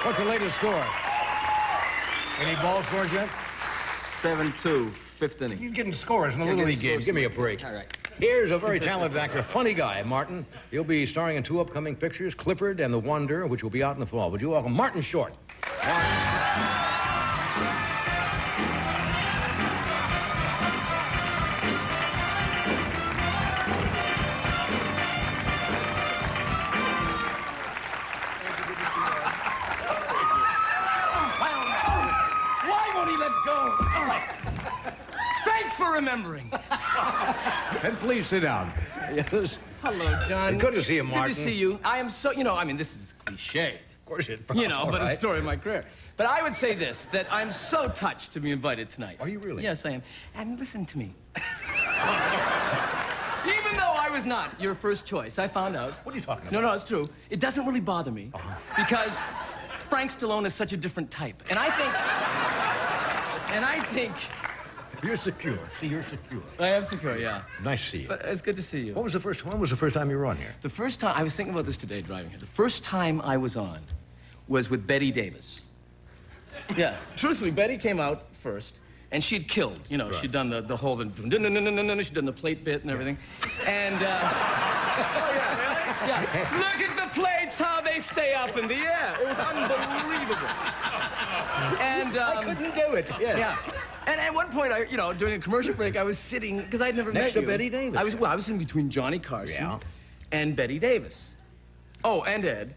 What's the latest score? Any ball scores yet? 7-2, fifth inning. He's getting scores in the Little League game. Give me a break. All right. Here's a very talented actor, funny guy, Martin. He'll be starring in 2 upcoming pictures, Clifford and The Wanderer, which will be out in the fall. Would you welcome Martin Short? Remembering. And please sit down. Yes. Hello, John. Good to see you, Martin. Good to see you. I am so, I mean, this is cliche. Of course it is. But a story of my career. But I would say this, that I'm so touched to be invited tonight. Are you really? Yes, I am. And listen to me. Even though I was not your first choice, I found out. What are you talking about? No, it's true. It doesn't really bother me because Frank Stallone is such a different type. And I think... You're secure. See, you're secure. I am secure, yeah. Nice to see you. But it's good to see you. When was the first time you were on here? The first time, I was thinking about this today driving here. The first time I was on was with Betty Davis. Yeah, truthfully, Betty came out first, and she'd killed. Right. She'd done the whole, she'd done the plate bit and everything. And, oh, yeah, really? Yeah. Look at the plates, how they stay up in the air. It was unbelievable. And, I couldn't do it. Yeah. And at one point, during a commercial break, I was sitting, because I'd never met you. Next to Betty Davis. I was in between Johnny Carson and Betty Davis. Oh, and Ed.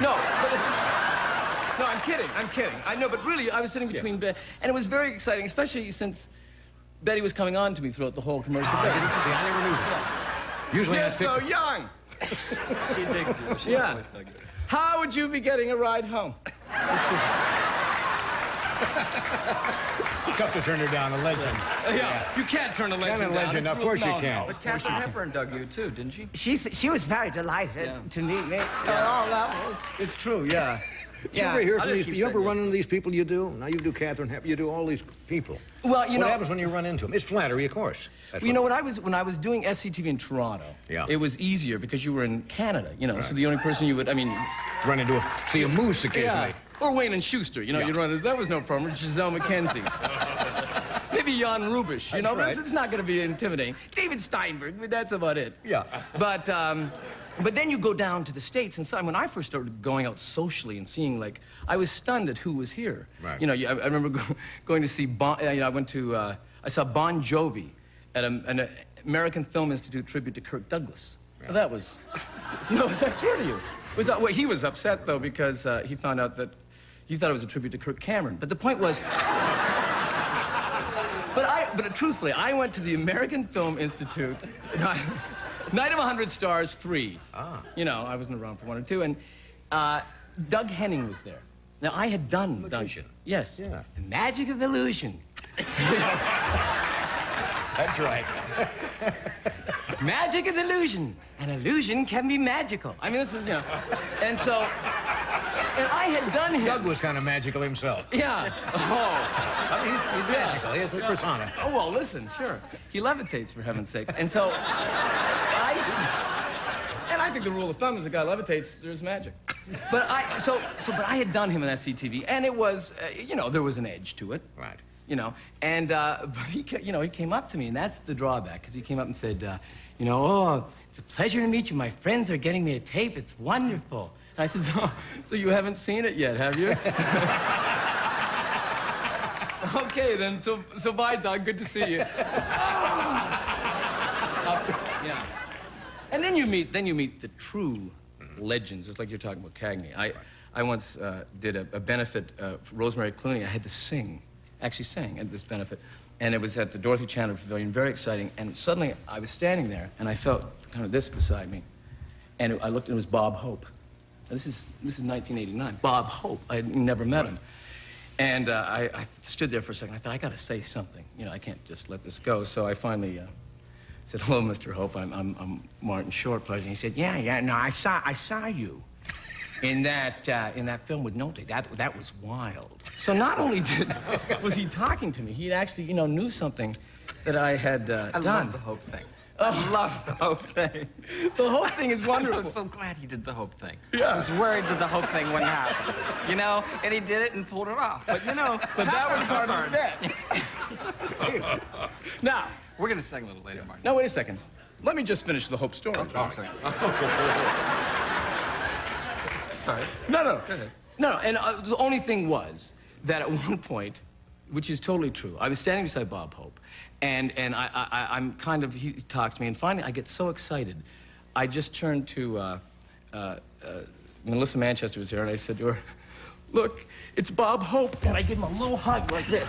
No, I'm kidding. I know, but really, I was sitting between Betty, and it was very exciting, especially since Betty was coming on to me throughout the whole commercial break. See, I never knew that. Yeah. Usually You're so young. She digs you. She's always dug you. How would you be getting a ride home? Tough to turn her down, a legend. Yeah. You can't turn a legend down. A legend, of course you can. But Katharine Hepburn dug you, too, didn't she? She was very delighted to meet me on all levels. It's true, yeah. You ever hear from these people? You ever run into these people you do? Now you do Katharine Hepburn, you do all these people. Well, what happens when you run into them? It's flattery, of course. When I was doing SCTV in Toronto, it was easier because you were in Canada, so the only person you would, run into see a moose occasionally. Yeah. Or Wayne and Schuster, you'd run into, that was no problem. Giselle McKenzie. Maybe Jan Rubisch, That's right. It's not going to be intimidating. David Steinberg, that's about it. Yeah. But then you go down to the States, and so when I first started going out socially and seeing, I was stunned at who was here. Right. I remember going to see, I saw Bon Jovi at an American Film Institute tribute to Kirk Douglas. Yeah. Well, that was, I swear to you. He was upset, though, because he found out that he thought it was a tribute to Kirk Cameron. But the point was, but truthfully, I went to the American Film Institute, Night of 100 Stars 3. Ah. I wasn't around for 1 or 2, and Doug Henning was there. Now, I had done Magician. Yes. Yeah. The Magic of Illusion. That's right. Magic is illusion, and illusion can be magical. This is, and so, and I had done him. Doug was kind of magical himself. Yeah. Oh. He's magical. He has a persona. Oh, well, listen, sure. He levitates, for heaven's sakes. And so, I think the rule of thumb is a guy levitates, there's magic. But I had done him in SCTV, and it was, there was an edge to it. Right. But he came up to me, and that's the drawback, because he came up and said, oh, it's a pleasure to meet you. My friends are getting me a tape. It's wonderful. And I said, so you haven't seen it yet, have you? Okay, then. So bye, Doug. Good to see you. Yeah. And then you meet the true legends, just like you're talking about Cagney. I once did a benefit for Rosemary Clooney. I had to sing. Actually sang at this benefit, and it was at the Dorothy Chandler Pavilion, very exciting, and suddenly I was standing there, and I felt kind of this beside me, and I looked, and it was Bob Hope. Now, this is 1989. Bob Hope. I had never met him. And I stood there for a second. I thought, I got to say something. I can't just let this go. So I finally said, hello, Mr. Hope. I'm Martin Short, and he said, yeah, no, I saw you in that film with Nolte. That was wild. So not only was he talking to me, he actually, knew something that I had done. I love the Hope thing. I love the Hope thing. The whole thing is I wonderful. was so glad he did the Hope thing. Yeah. I was worried that the Hope thing wouldn't happen. You know, and he did it and pulled it off. But, you know... But that was part of the bet. Now, we're going to sing a little later, Martin. now, wait a second. Let me just finish the Hope story. Oh, I'm sorry. Sorry. No. Go ahead. No, and the only thing was that at one point, which is totally true, I was standing beside Bob Hope, and I'm kind of, he talks to me, and finally I get so excited, I just turned to, Melissa Manchester was there, and I said to her, look, it's Bob Hope, and I gave him a low hug like this.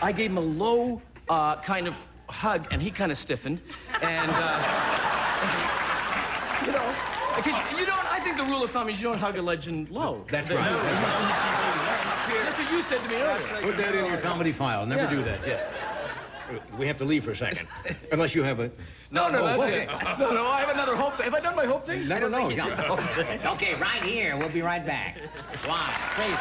I gave him a low kind of hug, and he kind of stiffened, and, you know, because you don't, I think the rule of thumb is you don't hug a legend low. That's right. That's what you said to me earlier. Put that in your comedy file. Never do that. Yeah. We have to leave for a second. Unless you have a... No, that's okay. it. No, I have another Hope thing. Have I done my Hope thing? I don't know. Okay, right here. We'll be right back. Live, crazy.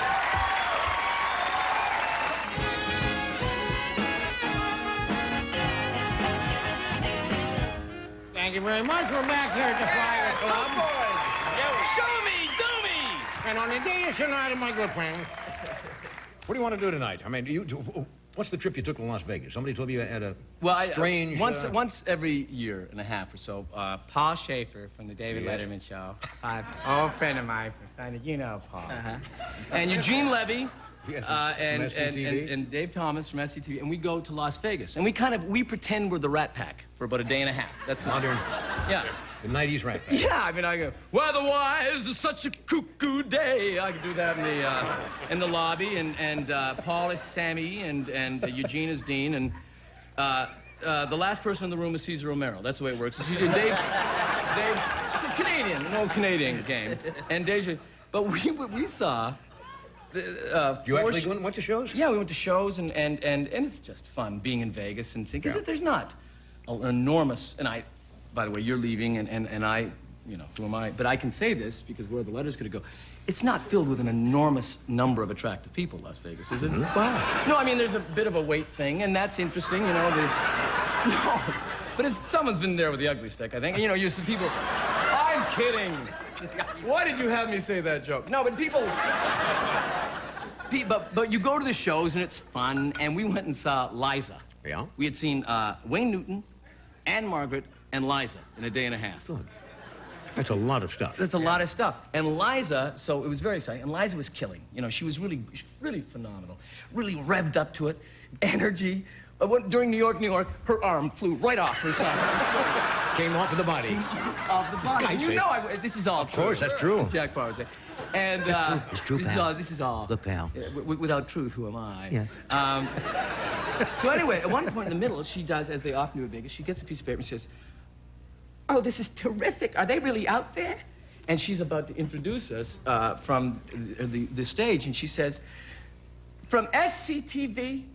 Thank you very much. We're back here at the Fire Club. Show me, do me! And on the day of tonight, my good friend. What do you want to do tonight? I mean, what's the trip you took to Las Vegas? Somebody told you you had a strange... Once every year and a half or so, Paul Schaefer from the David Letterman Show, an old friend of mine, you know Paul, and Eugene Levy, Yes, and from SCTV. and Dave Thomas from SCTV, and we go to Las Vegas, and we pretend we're the Rat Pack for about a day and a half. That's Modern... Yeah. The 90s Rat Pack. Yeah, I mean, I go, weather-wise, it's such a cuckoo day. I could do that in the lobby, and Paul is Sammy, and Eugene is Dean, and the last person in the room is Cesar Romero. That's the way it works. Dave's it's a Canadian, an old Canadian game, and Dave's, but we saw. You actually went to shows? Yeah, we went to shows, and it's just fun being in Vegas and seeing, because there's not an enormous, and by the way, you're leaving, and I, you know, who am I? But I can say this because where the letter's going to go. It's not filled with an enormous number of attractive people, Las Vegas, is it? Mm-hmm. Wow. No, I mean, there's a bit of a weight thing, and that's interesting, you know. No, but someone's been there with the ugly stick, I think. You know, you see people, I'm kidding. Why did you have me say that joke? No, but people... But you go to the shows, and it's fun, and we went and saw Liza. Yeah? We had seen Wayne Newton, Anne Margaret, and Liza in a day and a half. Good. That's a lot of stuff. That's a lot of stuff. And Liza, so it was very exciting, and Liza was killing. You know, she was really phenomenal. Really revved up to it. Energy. During New York, her arm flew right off her side. Came off of the body. Of the body. I You see. know, this is all true. Of course, that's true. Jack Bauer said. And It's true, pal. this is all. The pal. Without truth, who am I? Yeah. So anyway, at one point in the middle, she does, as they often do in Vegas, she gets a piece of paper and says, "Oh, this is terrific. Are they really out there?" And she's about to introduce us from the stage, and she says, "From SCTV,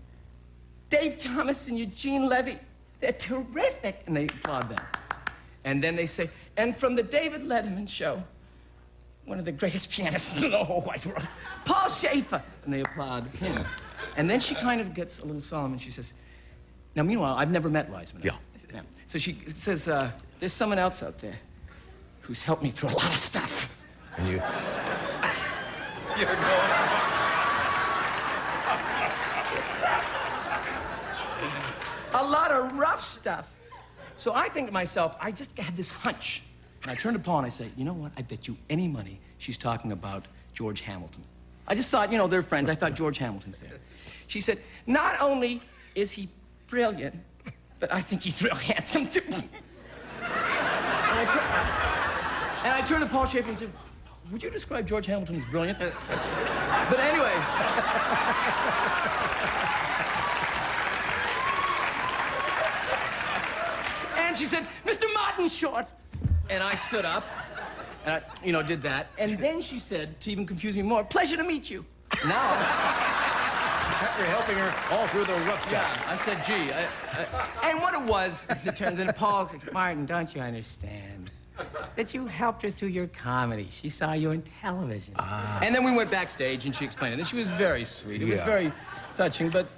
Dave Thomas and Eugene Levy, they're terrific." And they applaud them. And then they say, "And from the David Letterman Show, one of the greatest pianists in the whole wide world, Paul Schaefer." And they applaud him. And then she kind of gets a little solemn, and she says, now, meanwhile, I've never met Liza. Yeah. So she says, there's someone else out there who's helped me through a lot of stuff. And you... You're going... a lot of rough stuff. So I think to myself, I just had this hunch. And I turn to Paul and I say, you know what? I bet you any money she's talking about George Hamilton. I just thought, you know, they're friends. I thought George Hamilton's there. She said, not only is he brilliant, but I think he's real handsome, too. And I turned to Paul Schaefer and said, would you describe George Hamilton as brilliant? But anyway... And she said, Mr. Martin Short. And I stood up, and I, you know, did that. And then she said, to even confuse me more, pleasure to meet you. Now... You're helping her all through the rough stuff. Yeah, I said, gee. And what it was, as it turns out, Paul said, Martin, don't you understand that you helped her through your comedy? She saw you on television. And then we went backstage, and she explained it. And she was very sweet. It was very touching, but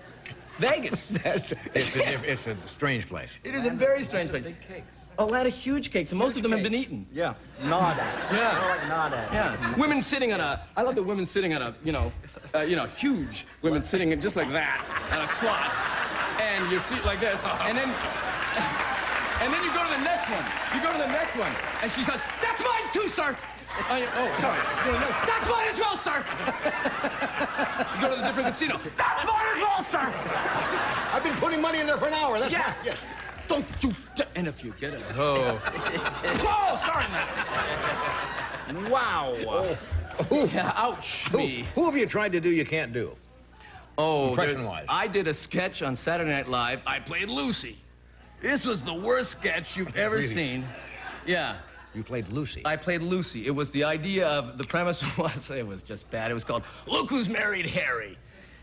Vegas. It's a strange place. It is a very strange place. Big cakes. A lot of huge cakes, and most of them have been eaten. Yeah, gnawed at. Yeah. More like gnawed at. Yeah. Women sitting on a, I love the women sitting on a, huge women sitting just like that on a slot. And you sit like this, and then you go to the next one. You go to the next one, and she says, "That's mine too, sir." Sorry. That's mine as well, sir. You go to the different casino. That's mine as well, sir. I've been putting money in there for an hour. That's Yeah. mine. Yes. Don't you... And if you get it... Oh. Oh, sorry, man. Wow. Yeah, ouch me. Who have you tried to do you can't do? Oh, impression-wise. I did a sketch on Saturday Night Live. I played Lucy. This was the worst sketch you've ever Really? seen. Yeah. You played Lucy. I played Lucy. It was the idea of... The premise was... It was just bad. It was called Look Who's Married Harry.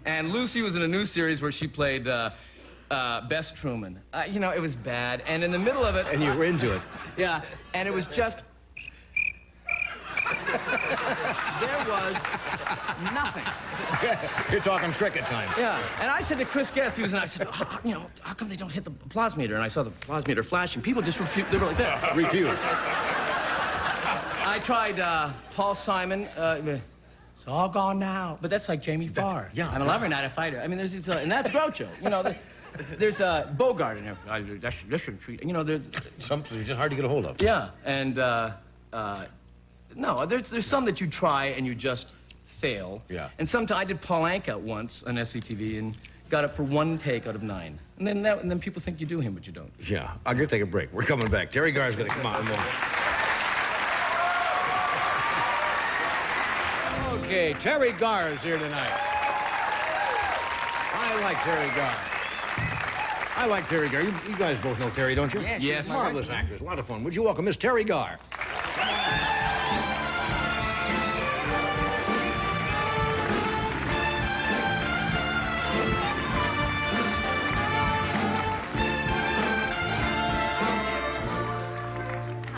And Lucy was in a new series where she played Bess Truman. It was bad. And in the middle of it... And you were into it. Yeah. And it was just... There was nothing. You're talking cricket time. Yeah. And I said to Chris Guest, I said, how come they don't hit the applause meter? And I saw the applause meter flashing. People just refused. They were like that. Refused. I tried Paul Simon. It's all gone now. But that's like Jamie Farr. Yeah. I'm a lover, not a fighter. I mean, and that's Groucho. There's Bogart in there. That's shouldn't treat. There's... Something just hard to get a hold of. Yeah. And, no, there's some that you try and you just fail. Yeah. And sometimes I did Paul Anka once on SCTV and got it for 1 take out of 9. And then people think you do him, but you don't. Yeah. I'm going to take a break. We're coming back. Teri Garr's going to come on in a moment. Okay, Teri Garr is here tonight. I like Teri Garr. I like Teri Garr. You guys both know Teri, don't you? Yes. Marvelous actress. A lot of fun. Would you welcome Miss Teri Garr?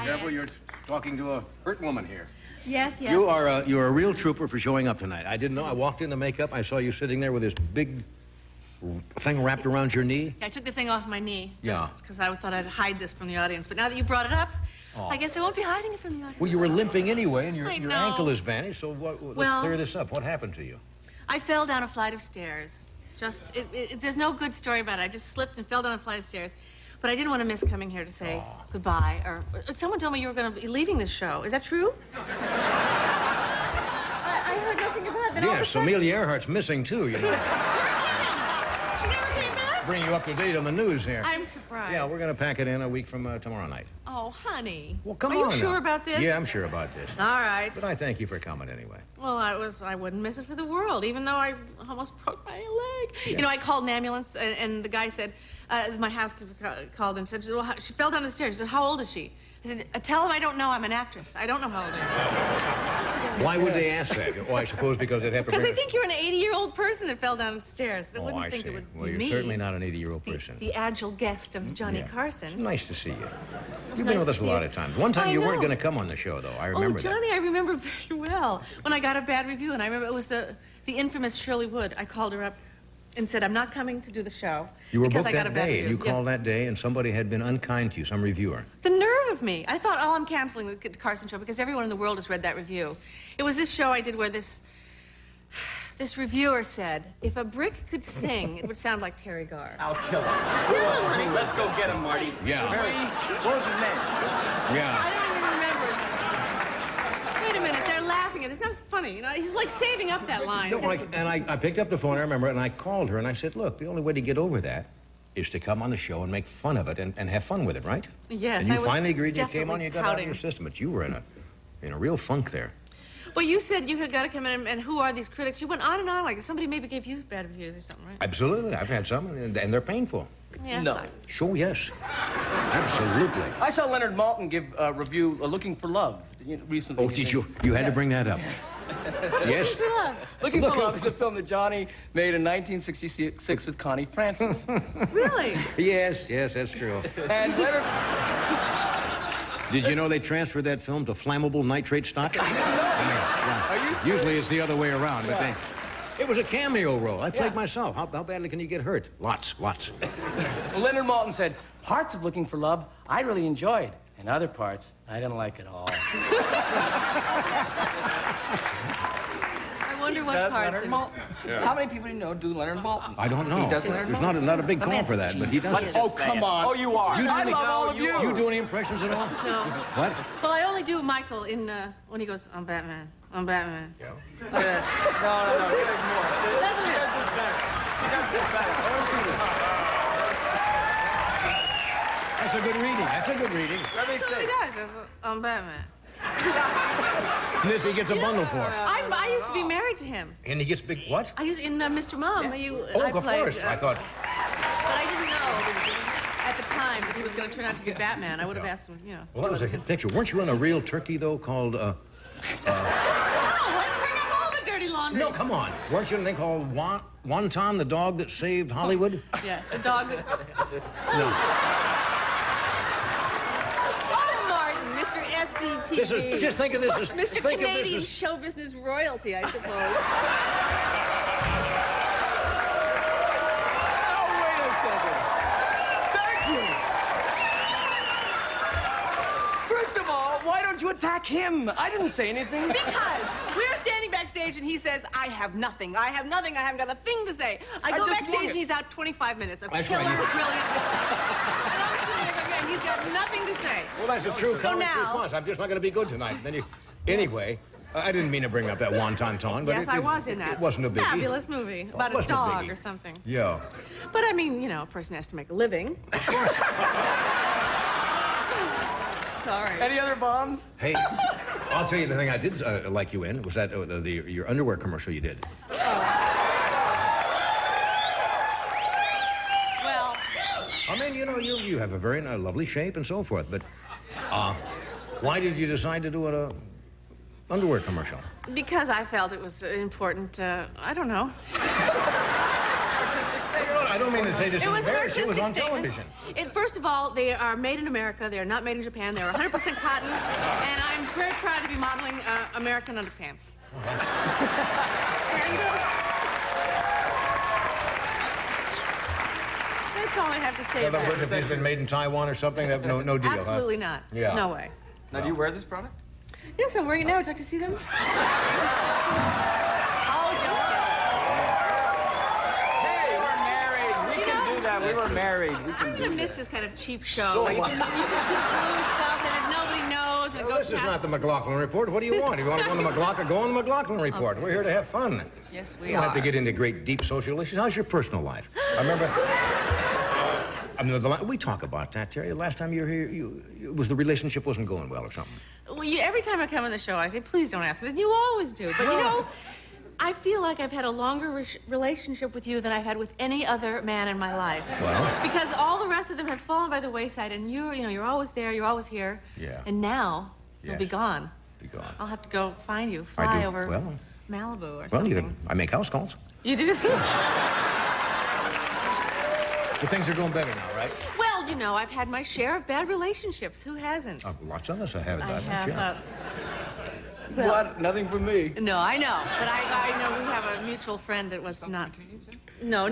Devil, you're talking to a hurt woman here. Yes, yes. You're a real trooper for showing up tonight. I didn't know. I walked into makeup. I saw you sitting there with this big thing wrapped around your knee. I took the thing off my knee. Yeah. Because I thought I'd hide this from the audience. But now that you brought it up, I guess I won't be hiding it from the audience. Well, you were limping anyway, and your I know. ankle is bandaged. So let's clear this up. What happened to you? I fell down a flight of stairs. There's no good story about it. I just slipped and fell down a flight of stairs. But I didn't want to miss coming here to say goodbye. Or someone told me you were going to be leaving this show. Is that true? I heard nothing about that. Yes, Amelia Earhart's missing too, you know. She never came back? Bring you up to date on the news here. I'm surprised. Yeah, we're going to pack it in a week from tomorrow night. Oh, honey. Well, come Are on you sure now. about this? Yeah, I'm sure about this. All right. But I thank you for coming anyway. Well, I wouldn't miss it for the world, even though I almost broke my leg. Yeah. I called an ambulance, and the guy said, my housekeeper called and said, well, she fell down the stairs. She said, how old is she? I said, tell him I don't know. I'm an actress. I don't know how old I am. Why would they ask that? Oh, I suppose because they'd have to Because bring they think you're an 80-year-old person that fell down the stairs. They Oh, wouldn't I think see. it would Well, be you're me. certainly not an 80-year-old person. The agile guest of Johnny Yeah. Carson. It's nice to see you. It's You've been nice with us to a see lot you. of times. One time I you weren't know. going to come on the show, though. I remember Oh, Johnny, that. I remember very well. When I got a bad review, and I remember it was the infamous Shirley Wood. I called her up and said, I'm not coming to do the show. You were because booked I got that a bad day, and you review. Yeah. called that day, and somebody had been unkind to you, some reviewer. The nerve of me. I thought, I'm canceling the Carson show because everyone in the world has read that review. It was this show I did where this reviewer said, if a brick could sing, it would sound like Teri Garr. I'll kill him. Kill him, honey. Let's go get him, Marty. Yeah. What was his name? Yeah. I don't even remember. Wait a minute, they're laughing at it. It's not funny. He's like saving up that line. No, I picked up the phone, I remember, and I called her, and I said, look, the only way to get over that is to come on the show and make fun of it and have fun with it, right? Yes, And you I was finally agreed, you came on, definitely you got out of pouting. your system. But you were in a real funk there. Well, you said you had got to come in, and who are these critics? You went on and on like somebody maybe gave you bad reviews or something, right? Absolutely. I've had some, and they're painful. Yes. No. Sure, yes. Absolutely. I saw Leonard Maltin give a review, Looking for Love, recently. Oh, did you? You had to bring that up. Yes. Good luck. Looking for Love is a film that Johnny made in 1966 with Connie Francis. Really? Yes, that's true. And Leonard... Did you know they transferred that film to flammable nitrate stock? Are you serious? Usually it's the other way around, but It was a cameo role. I played myself. How badly can you get hurt? Lots. Well, Leonard Maltin said, parts of Looking for Love I really enjoyed, and other parts I didn't like at all. I wonder what Does parts. Leonard Maltin. Yeah. How many people do you know do Leonard Maltin? I don't know. He does Leonard There's Maltin. not a big call for that, but he does. Oh, come on. Oh, you are. I love all of you. You do any impressions at all? No. What? Well, I only do Michael in when he goes, I'm Batman. I'm Batman. No. Give it more. That's it. That's a good reading. That's a good reading. Let me That's what he see. does. I'm Batman. This he gets a bundle for. I used to be married to him. And he gets big what? I used in Mr. Mom. I Of played, course. I thought. But I didn't know at the time that he was going to turn out to be Batman. I would have asked him, Well, that was a hit picture. Weren't you in a real turkey, though, called, Oh, let's bring up all the dirty laundry. No, come on. Weren't you in a thing called Wonton, the dog that saved Hollywood? Yes, the dog that... No. Oh, Martin, Mr. SCTV. This is, just think of this as... Mr. think of Canadian this as, show business royalty, I suppose. Wait a second. Thank you. First of all, why don't you attack him? I didn't say anything. Because we're standing backstage and he says, I have nothing. I have nothing. I haven't got a thing to say. I go just backstage won it. and he's out 25 minutes. A That's killer, right. brilliant. And I'm sitting there going, man, he's got nothing to say. well, that's a true So comic now- response. I'm just not going to be good tonight. Then you... Anyway, I didn't mean to bring up that Wonton Ton, but Yes, I was in that. It wasn't a biggie. Fabulous movie about a wasn't a dog biggie. or something. Yeah. But I mean, a person has to make a living. Sorry. Any other bombs? Hey, I'll tell you the thing I did like you in was that your underwear commercial you did. Well, I mean, you have a very lovely shape and so forth, but why did you decide to do an underwear commercial? because I felt it was important, I don't know. I don't mean to say this It was an embarrassing. It was on artistic statement. television. First of all, they are made in America. They are not made in Japan. They are 100% cotton. And I'm very proud to be modeling American underpants. That's all I have to say In other about words, if it. it's been made in Taiwan or something, no deal, huh? Absolutely not. Yeah. No way. Now, do you wear this product? Yes, I'm wearing it now. Would you like to see them? Oh, just Hey, we're married. We can do that. We were married. We kidding. can I'm do going to miss that. this kind of cheap show. So you what? can do blue stuff, and if nobody knows, and it Well, goes this is past... not the McLaughlin Report. What do you want? If you want to go on the McLaughlin, go on the McLaughlin Report. We're here to have fun. Yes, We we don't are. have to get into great, deep social issues. How's your personal life? I remember... we talk about that, Terry. The last time you were here, it was the relationship wasn't going well or something. Well, every time I come on the show, I say, please don't ask me this. You always do. But, I feel like I've had a longer relationship with you than I've had with any other man in my life. Well? Because all the rest of them have fallen by the wayside, and you're always there, you're always here. Yeah. And now, you'll be Yes. gone. Be gone. I'll have to go find you, I fly do. over Well, Malibu or Well, something. I make house calls. You do? But things are going better now, right? Well, I've had my share of bad relationships. Who hasn't? Lots of us have I that. have. Yeah. Well, What? Nothing for me. no, I know. But I know we have a mutual friend that was not... No.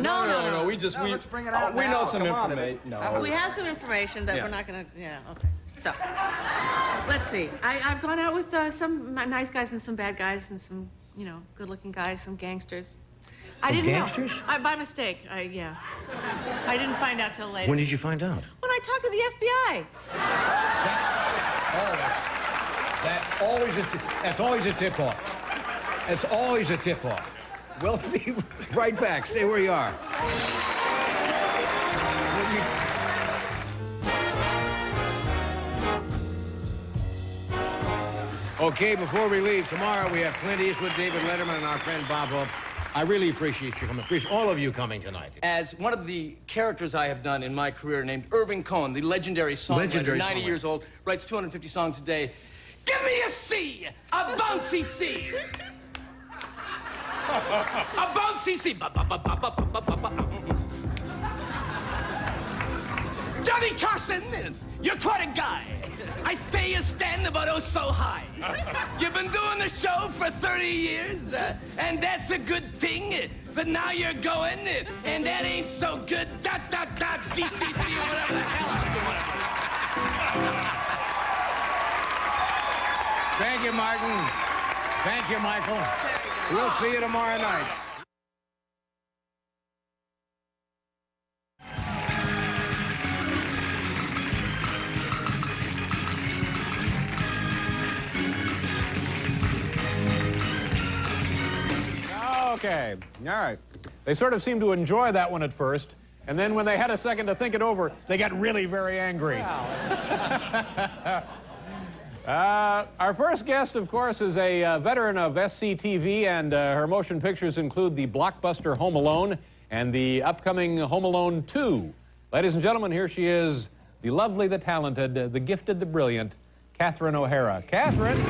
We just... No, let's bring it out We now. know some Come on. information. No. We have some information that Yeah. we're not going to... Yeah, okay. So, let's see. I've gone out with some nice guys and some bad guys and some, good-looking guys, some gangsters. I Some didn't gangsters? know. By mistake. Yeah. I didn't find out till later. When did you find out? When I talked to the FBI. That's always a tip-off. That's always a tip-off. We'll be right back. Stay where you are. Okay, before we leave, tomorrow we have Clint Eastwood, David Letterman, and our friend Bob Hope. I really appreciate you coming. Appreciate all of you coming tonight. As one of the characters I have done in my career named Irving Cohen, the legendary songwriter, Legendary 90 songwriter. years old, writes 250 songs a day. Give me a C, a bouncy C. A bouncy C. Johnny Carson. You're quite a guy. I say you stand about oh so high. You've been doing the show for 30 years, and that's a good thing. But now you're going, and that ain't so good. Dot, dot, dot, dee, dee, dee, whatever the hell I'm doing. Thank you, Martin. Thank you, Michael. We'll see you tomorrow night. Okay, all right. They sort of seemed to enjoy that one at first, and then when they had a second to think it over, they got really very angry. Our first guest, of course, is a veteran of SCTV, and her motion pictures include the blockbuster Home Alone and the upcoming Home Alone 2. Ladies and gentlemen, here she is, the lovely, the talented, the gifted, the brilliant, Catherine O'Hara. Catherine.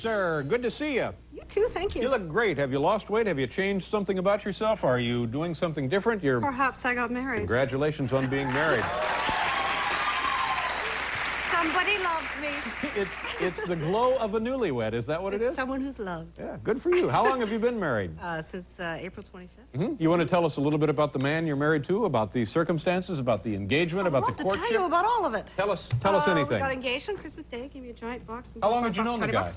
Sir, good to see you. You too, thank you. You look great. Have you lost weight? Have you changed something about yourself? Are you doing something different? Perhaps I got married. Congratulations on being married. Somebody loves me. It's the glow of a newlywed. Is that what it is? Someone who's loved. Yeah, good for you. How long have you been married? Since April 25th. You want to tell us a little bit about the man you're married to, about the circumstances, about the engagement, about the courtship? I'd love to tell you about all of it. Tell us anything. We got engaged on Christmas Day. Gave me a giant box. How long had you known the guy?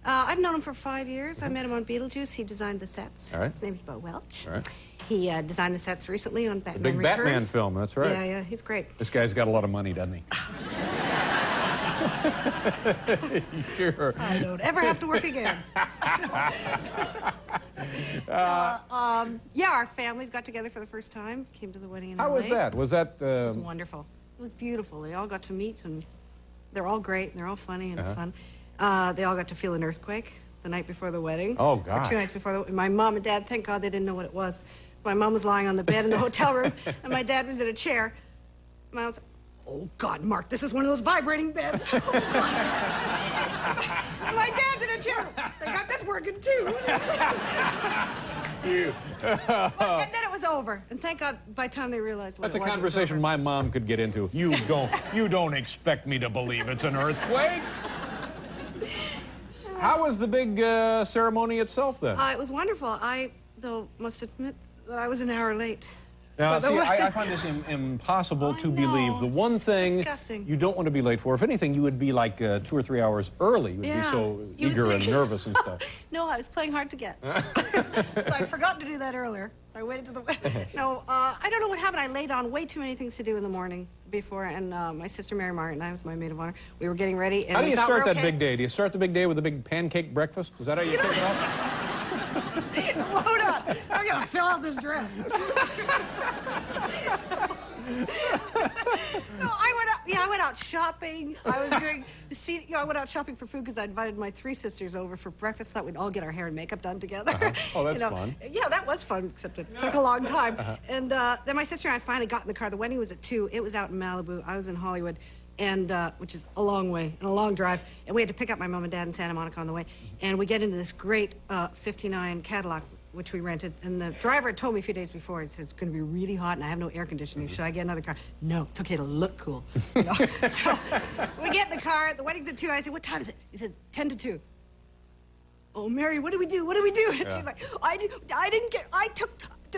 I've known him for 5 years. I met him on Beetlejuice. He designed the sets. All right. His name's Bo Welch. All right. He designed the sets recently on Batman Big Returns. Batman film, that's right. Yeah, he's great. This guy's got a lot of money, doesn't he? Sure. I don't ever have to work again. Yeah, our families got together for the first time. Came to the wedding in LA. How was that? Was that... It was wonderful. It was beautiful. They all got to meet, and they're all great, and they're all funny and fun. They all got to feel an earthquake the night before the wedding. Oh, gosh. Or 2 nights before my mom and dad, thank God they didn't know what it was. My mom was lying on the bed in the hotel room, and my dad was in a chair. My was, oh, God, Mark, this is one of those vibrating beds. And my dad's in a chair. They got this working, too. And then it was over. And thank God, by the time they realized what That's it was, a conversation my mom could get into. You don't expect me to believe it's an earthquake? How was the big ceremony itself, then? It was wonderful. I, though, must admit that I was an hour late. Now, see, I find this impossible to believe. The one thing disgusting. you don't want to be late for, if anything, you would be like 2 or 3 hours early. You would be so eager and nervous and stuff. No, I was playing hard to get. So I forgot to do that earlier. So I waited to the... No, I don't know what happened. I laid on way too many things to do in the morning before, and my sister Mary Martin, I was my maid of honor. We were getting ready, and how do you start that big day? Do you start the big day with a big pancake breakfast? Is that how you kick it off? Load up. I gotta fill out this dress. No, I went out shopping. I was doing, I went out shopping for food because I invited my 3 sisters over for breakfast. Thought we'd all get our hair and makeup done together. Oh, that's fun. Yeah, that was fun, except it took a long time. And then my sister and I finally got in the car. The wedding was at 2. It was out in Malibu. I was in Hollywood, and which is a long way and a long drive. And we had to pick up my mom and dad in Santa Monica on the way. And we get into this great 59 Cadillac, which we rented, and the driver had told me a few days before, he said, it's going to be really hot and I have no air conditioning. Should I get another car? No, it's okay to look cool. You know? So we get in the car, the wedding's at 2. I said, what time is it? He said, 10 to 2. Oh, Mary, what do we do? What do we do? And she's like, did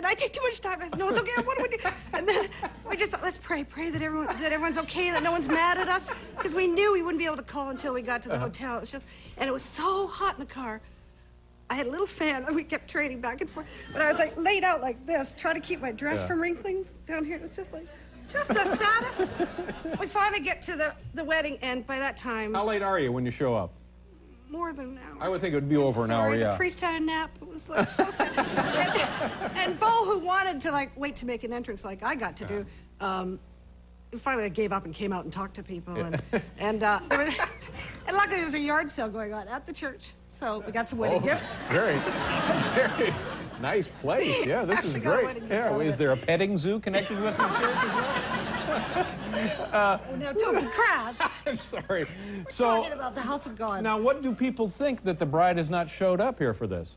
I take too much time? I said, no, it's okay. What do we do? And then we just thought, let's pray that everyone's okay, that no one's mad at us, because we knew we wouldn't be able to call until we got to the hotel. It was just, and it was so hot in the car. I had a little fan, and we kept trading back and forth. But I was like laid out like this, trying to keep my dress from wrinkling down here. It was just like, just the saddest. We finally get to the wedding, and by that time... How late are you when you show up? More than an hour. I would think it would be over an hour, yeah. The priest had a nap. It was like so sad. And Bo, who wanted to like wait to make an entrance like I got to do, finally I gave up and came out and talked to people. And luckily there was a yard sale going on at the church. So we got some wedding gifts. Very, very nice place. Yeah, this is Actually got a great. wedding gift Yeah, out of is it. there a petting zoo connected with the church as well? Oh, now don't be crass. I'm sorry. We're talking about the house of God. Now, what do people think that the bride has not showed up here for this?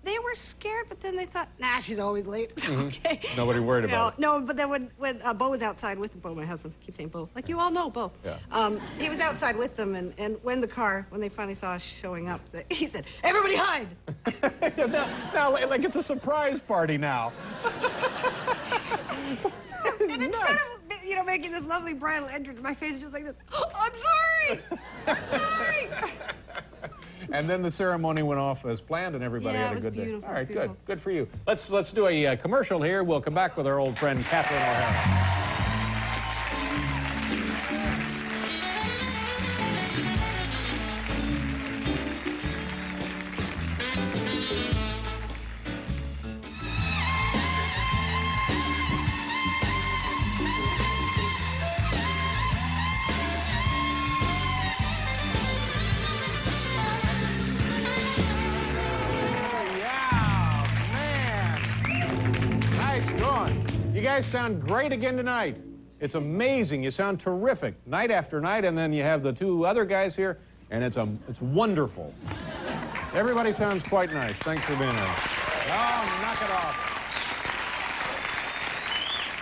They were scared, but then they thought, nah, she's always late. It's okay. Nobody worried about it. No, but then when Bo was outside with Bo, my husband, I keep saying Bo, like you all know Bo. Yeah. He was outside with them, and when they finally saw us showing up, he said, everybody hide. now, like it's a surprise party now. And instead of, making this lovely bridal entrance, my face is just like this, oh, I'm sorry. I'm sorry. And then the ceremony went off as planned, and everybody had a good day. Beautiful. All right, It was beautiful. good for you. Let's do a commercial here. We'll come back with our old friend Catherine O'Hara. You guys sound great again tonight. It's amazing. You sound terrific night after night, and then you have the two other guys here, and it's wonderful. Everybody sounds quite nice. Thanks for being here. Oh, knock it off.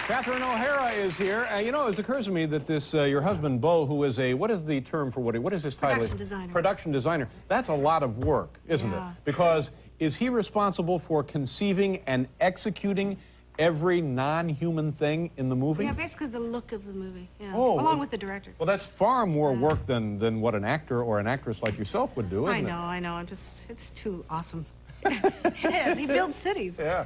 Catherine O'Hara is here. It occurs to me that this your husband Bo, who is what is the term for what is his title? Production designer. Production designer. That's a lot of work, isn't it? Because is he responsible for conceiving and executing every non-human thing in the movie? Yeah, basically the look of the movie. Yeah. Oh, along with the director. Well, that's far more work than what an actor or an actress like yourself would do, isn't it? I know. It's too awesome. It is. He builds cities. Yeah.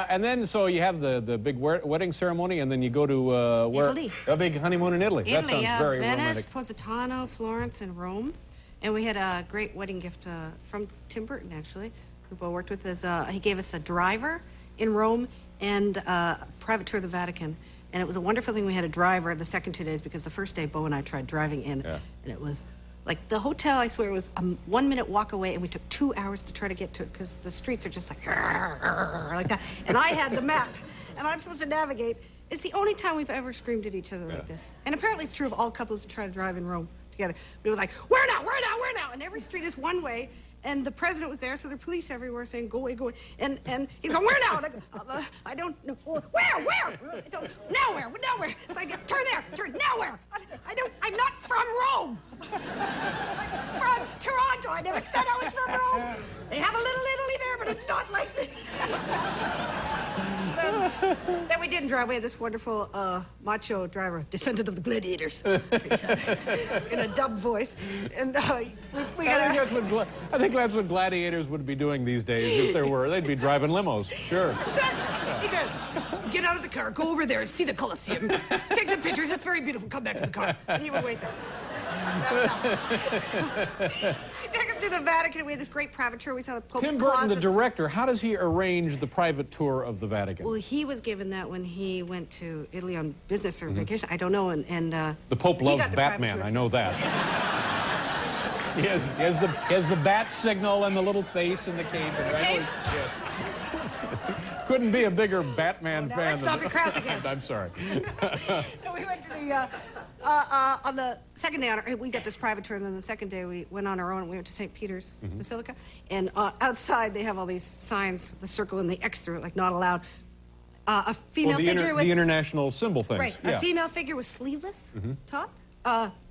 And then, so you have the big wedding ceremony, and then you go to Italy. A big honeymoon in Italy. That sounds very Venice, romantic. Positano, Florence, and Rome. And we had a great wedding gift from Tim Burton, actually, who Bo worked with. He gave us a driver in Rome and a private tour of the Vatican. And it was a wonderful thing we had a driver the second 2 days, because the first day Bo and I tried driving in, and it was like the hotel, I swear, was a 1 minute walk away, and we took 2 hours to try to get to it because the streets are just like that. And I had the map, and I'm supposed to navigate. It's the only time we've ever screamed at each other like this. And apparently it's true of all couples who try to drive in Rome together. It was like, where now, where now, where now? And every street is one way. And the president was there, so there are police everywhere saying, go away, go away. And he's going, where now? And I go, I don't know. Where? I don't, now where? It's like, turn there, turn, now where? I'm not from Rome. I'm from Toronto. I never said I was from Rome. They have a little Italy there, but it's not like this. Then we didn't drive. We had this wonderful macho driver, descendant of the gladiators, he said, in a dubbed voice. And we got I think that's what gladiators would be doing these days if there were. They'd be driving limos, sure. He said, get out of the car, go over there, see the Colosseum, take some pictures, it's very beautiful, come back to the car. And he would wait there. He took us to the Vatican. We had this great private tour. We saw the Pope's Tim Burton, closets. the director, how does he arrange the private tour of the Vatican? Well, he was given that when he went to Italy on business or vacation. I don't know. And the Pope loves Batman, I know that. He has the bat signal and the little face and the cape. And couldn't be a bigger Batman fan. Let's stop your crass again. I'm sorry. No, we went to the on the second day. We got this private tour, and then the second day we went on our own. We went to St. Peter's Basilica, and outside they have all these signs, the circle and the X through it, like not allowed. A female figure with the international symbol things. Right. Yeah. A female figure with sleeveless top.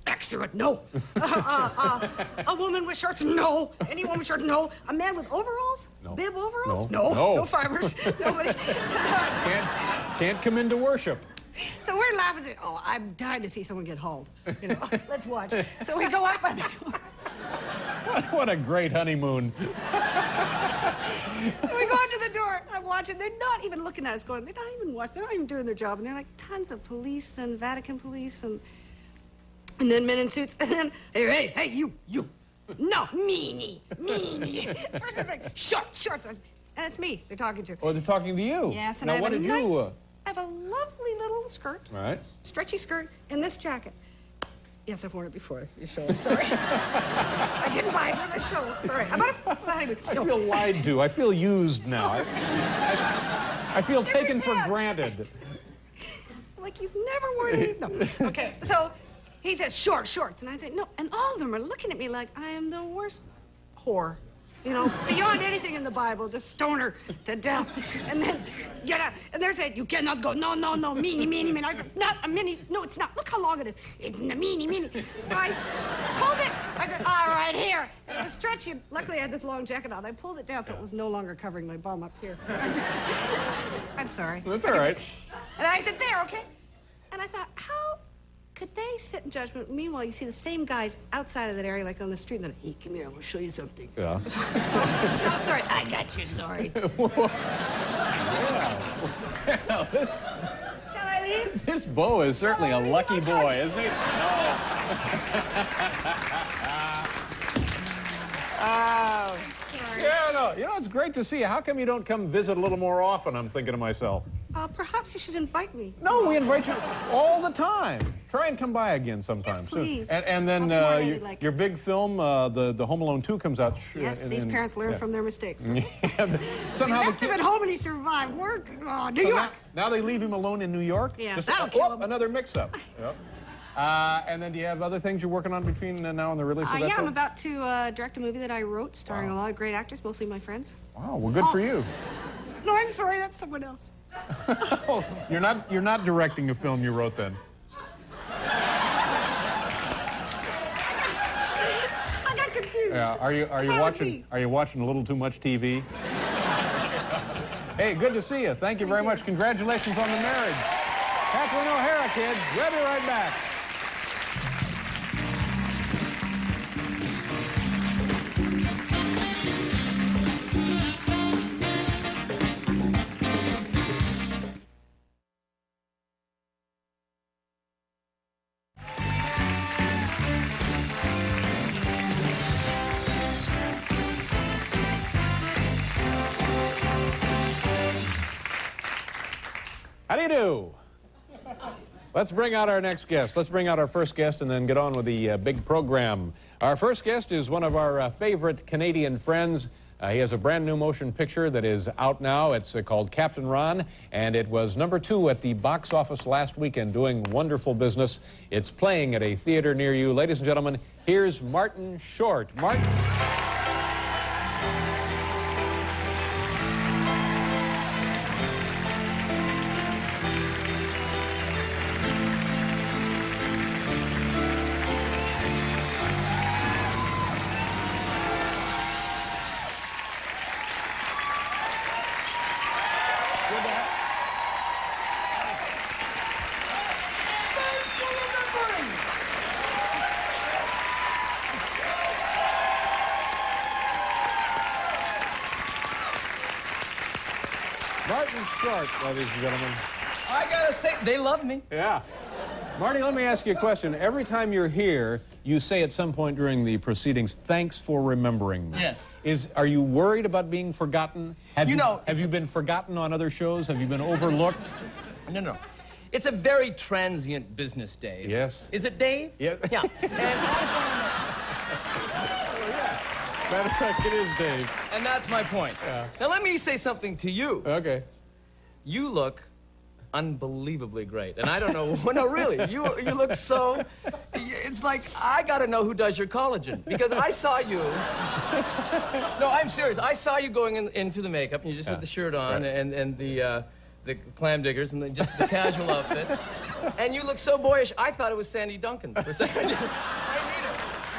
X through it, no. A woman with shorts, no. Any woman with shorts, no. A man with overalls? No. Bib overalls? No. No fibers. Nobody. Can't come into worship. So we're laughing. Saying, oh, I'm dying to see someone get hauled. Let's watch. So we go out by the door. What a great honeymoon. We go out to the door. I'm watching. They're not even looking at us going, they're not even watching. They're not even doing their job. And they're like tons of police and Vatican police and then men in suits. And then, hey, you. No, meanie. First it's like, shorts. And it's me they're talking to. Oh, they're talking to you. Yes, and now, I have what a did nice, you... I have a lovely little skirt. All right. Stretchy skirt and this jacket. Yes, I've worn it before. You show it. Sorry. I didn't buy it for the show. Sorry. I'm I feel lied to. I feel used now. I feel taken for granted. Like you've never worn it. No. Okay, so he says, shorts. And I said, no. And all of them are looking at me like I am the worst whore. You know, beyond anything in the Bible, just stone her to death. And then get out. And they're saying, you cannot go. No, meanie. I said, it's not a mini. No, it's not. Look how long it is. It's the meanie. So I pulled it. I said, all right, here. And it was stretchy. Luckily, I had this long jacket on. I pulled it down so it was no longer covering my bum up here. I'm sorry. That's all right. And I said, there, okay? And I thought, how could they sit in judgment? Meanwhile, you see the same guys outside of that area, like on the street, and then, hey, come here, I want to show you something. Yeah. Oh, sorry, I got you, sorry. Shall I leave? This Bo is certainly a lucky boy, isn't he? Sorry. Yeah, no. You know, it's great to see you. How come you don't come visit a little more often, I'm thinking to myself. Perhaps you should invite me. No, we invite you all the time. Try and come by again sometime. Yes, please. Soon. And then your big film, the Home Alone 2 comes out. Yes, these parents learn from their mistakes. Somehow they left him at home and he survived. Work. Oh, New York. Now they leave him alone in New York? Yeah, that'll kill him. Another mix-up. Yep. And then do you have other things you're working on between now and the release of that yeah, film? I'm about to direct a movie that I wrote, starring a lot of great actors, mostly my friends. Wow, well, good for you. No, I'm sorry, that's someone else. You're not directing a film you wrote then. I got confused. Yeah, are you watching a little too much TV? Hey, good to see you. Thank you very much. Congratulations on the marriage. Catherine O'Hara, kids. We'll be right back. How do you do? Let's bring out our next guest. Let's bring out our first guest and then get on with the big program. Our first guest is one of our favorite Canadian friends. He has a brand new motion picture that is out now. It's called Captain Ron, and it was #2 at the box office last weekend, doing wonderful business. It's playing at a theater near you. Ladies and gentlemen, here's Martin Short. Martin. Martin Short, ladies and gentlemen. I gotta say, they love me. Yeah. Marty, let me ask you a question. Every time you're here, you say at some point during the proceedings, thanks for remembering me. Yes. Are you worried about being forgotten? Have you been forgotten on other shows? Have you been overlooked? No. It's a very transient business, Dave. Yes. Is it Dave? Yeah. Yeah. Matter of fact, it is Dave. And that's my point. Yeah. Now, let me say something to you. Okay. You look unbelievably great. And I don't know, no, really, you look so, it's like, I gotta know who does your collagen. Because I saw you, no, I'm serious. I saw you going into the makeup, and you just had the shirt on, right. and the clam diggers, and just the casual outfit. And you look so boyish, I thought it was Sandy Duncan for a second. I mean it.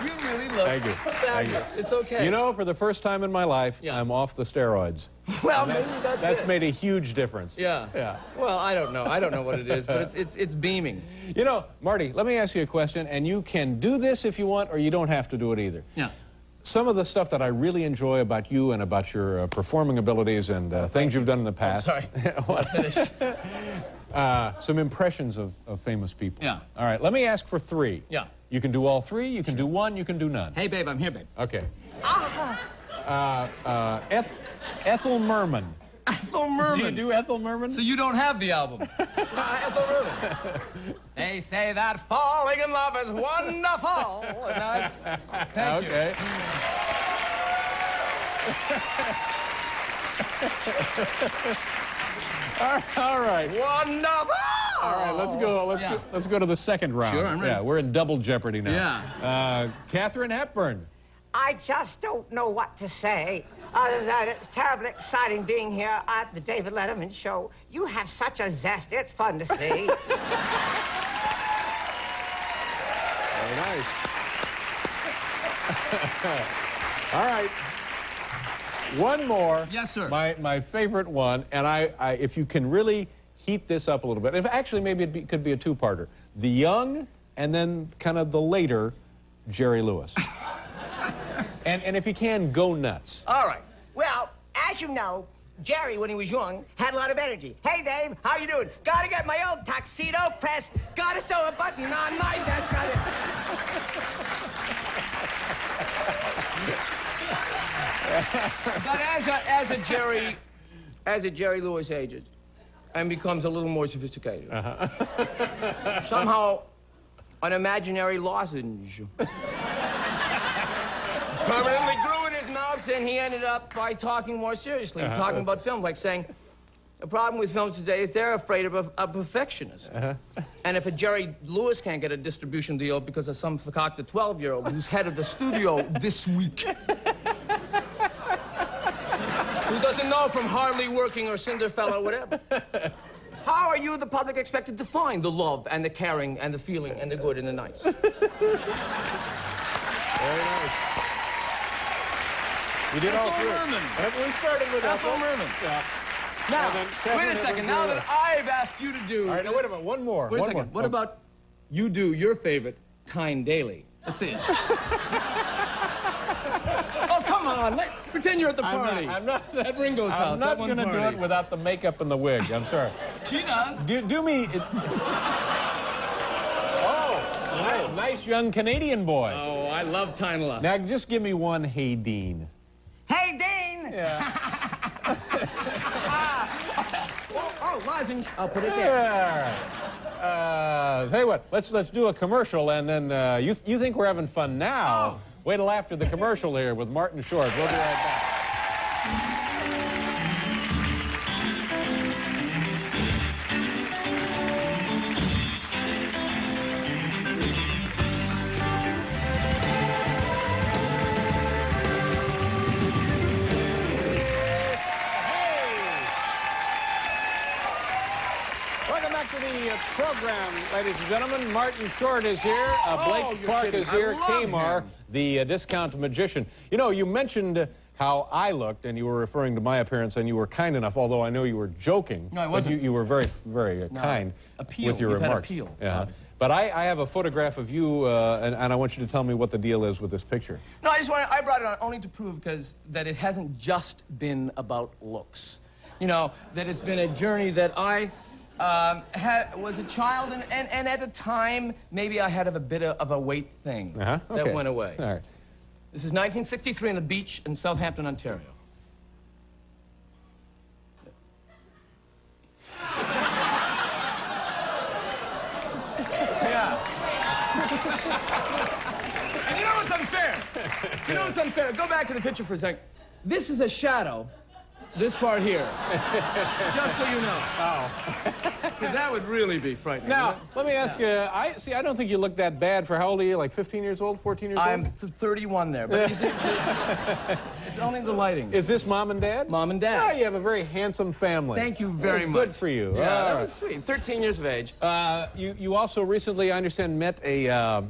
You really look fabulous. It's okay. You know, for the first time in my life, I'm off the steroids. Well, maybe that's made a huge difference. Yeah. Yeah. Well, I don't know. I don't know what it is, but it's beaming. You know, Marty, let me ask you a question, and you can do this if you want, or you don't have to do it either. Yeah. Some of the stuff that I really enjoy about you and about your performing abilities and things you've done in the past. Sorry. What? Finished. Some impressions of famous people. Yeah. All right, let me ask for 3. Yeah. You can do all 3, you can do 1, you can do none. Hey, babe, I'm here, babe. Okay. Ethel Merman. Ethel Merman. Do you do Ethel Merman? So you don't have the album? Ethel Merman. They say that falling in love is wonderful. Thank you. Okay. All right. Wonderful. All right, let's go. Let's go to the second round. Sure, I'm ready. Yeah, we're in double jeopardy now. Yeah. Katharine Hepburn. I just don't know what to say, other than it's terribly exciting being here at the David Letterman show. You have such a zest. It's fun to see. Very nice. All right. One more. Yes, sir. My favorite one, and I if you can really heat this up a little bit. If actually, maybe it could be a two-parter. The young, and then kind of the later Jerry Lewis. And if you can, go nuts. All right. Well, as you know, Jerry, when he was young, had a lot of energy. Hey, Dave, how you doing? Gotta get my old tuxedo pressed. Gotta sew a button on my desk. But as a Jerry Lewis ages and becomes a little more sophisticated, somehow an imaginary lozenge permanently grew in his mouth, and he ended up by talking more seriously, talking about film, like saying, the problem with films today is they're afraid of a perfectionist. And if a Jerry Lewis can't get a distribution deal because of some fakakta 12-year-old who's head of the studio this week, who doesn't know from Hardly Working or Cinderfella or whatever, how are you, the public, expected to find the love and the caring and the feeling and the good and the nice? Very nice. You did all three. We started with Ethel Merman. Yeah. Now, wait a second. Now that I've asked you to do... All right, now wait a minute. One more. Wait a second. What about you do your favorite, Tyne Daly? Let's see it. Oh, come on. Pretend you're at the party. I'm not at Ringo's house. I'm not going to do it without the makeup and the wig. I'm sorry. She does. Do me... Oh, nice young Canadian boy. Oh, I love Tyne a lot. Now, just give me one Hey Dean. Hey, Dean! Yeah. Oh, lozenge. I'll put it there. Yeah. Tell you what, let's do a commercial, and then you think we're having fun now. Wait till after the commercial here with Martin Short. We'll be right back. Program, ladies and gentlemen. Martin Short is here. Blake Clark is here. Kamar, the discount magician. You know, you mentioned how I looked, and you were referring to my appearance, and you were kind enough, although I know you were joking. No, I wasn't. You were very, very kind with your remarks. Appeal. Yeah. But I have a photograph of you, and I want you to tell me what the deal is with this picture. No, I brought it on only to prove that it hasn't just been about looks. You know, that it's been a journey that I was a child, and at a time, maybe I had a bit of a weight thing that went away. All right. This is 1963 on the beach in Southampton, Ontario. Yeah. And you know what's unfair? You know what's unfair? Go back to the picture for a second. This is a shadow. This part here. Just so you know. Oh. Because that would really be frightening. Now, let me ask you, I don't think you look that bad for how old are you? Like 15 years old, 14 years old? I'm 31 there, but it's only the lighting. Is this mom and dad? Mom and dad. Oh, you have a very handsome family. Thank you very much. Good for you. Yeah, that was sweet. 13 years of age. You also recently, I understand, met a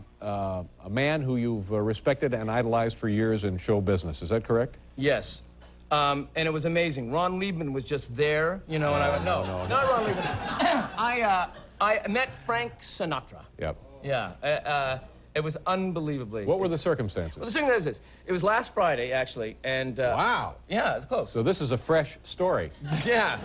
man who you've respected and idolized for years in show business. Is that correct? Yes. And it was amazing. Ron Liebman was just there, you know, and I went, no, not Ron Liebman. I met Frank Sinatra. Yep. Yeah. It was unbelievably... What were the circumstances? Well, the circumstances is this. It was last Friday, actually, and... wow. Yeah, it's close. So this is a fresh story. Yeah.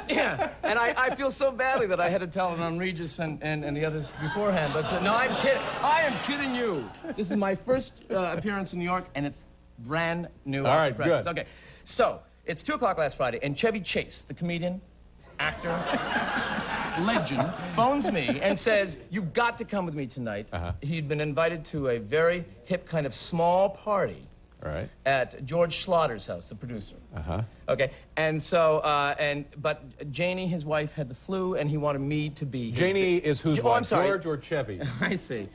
Yeah. And I feel so badly that I had to tell it on Regis and the others beforehand, but no, I'm kidding. I am kidding you. This is my first appearance in New York, and it's brand new. All right, good. Okay. So, it's 2 o'clock last Friday, and Chevy Chase, the comedian, actor, legend phones me and says, "You've got to come with me tonight." He'd been invited to a very hip kind of small party at George Slaughter's house, the producer. Okay, and so, but Janie, his wife, had the flu, and he wanted me to be his... Janie is whose wife, I'm sorry. George or Chevy? I see.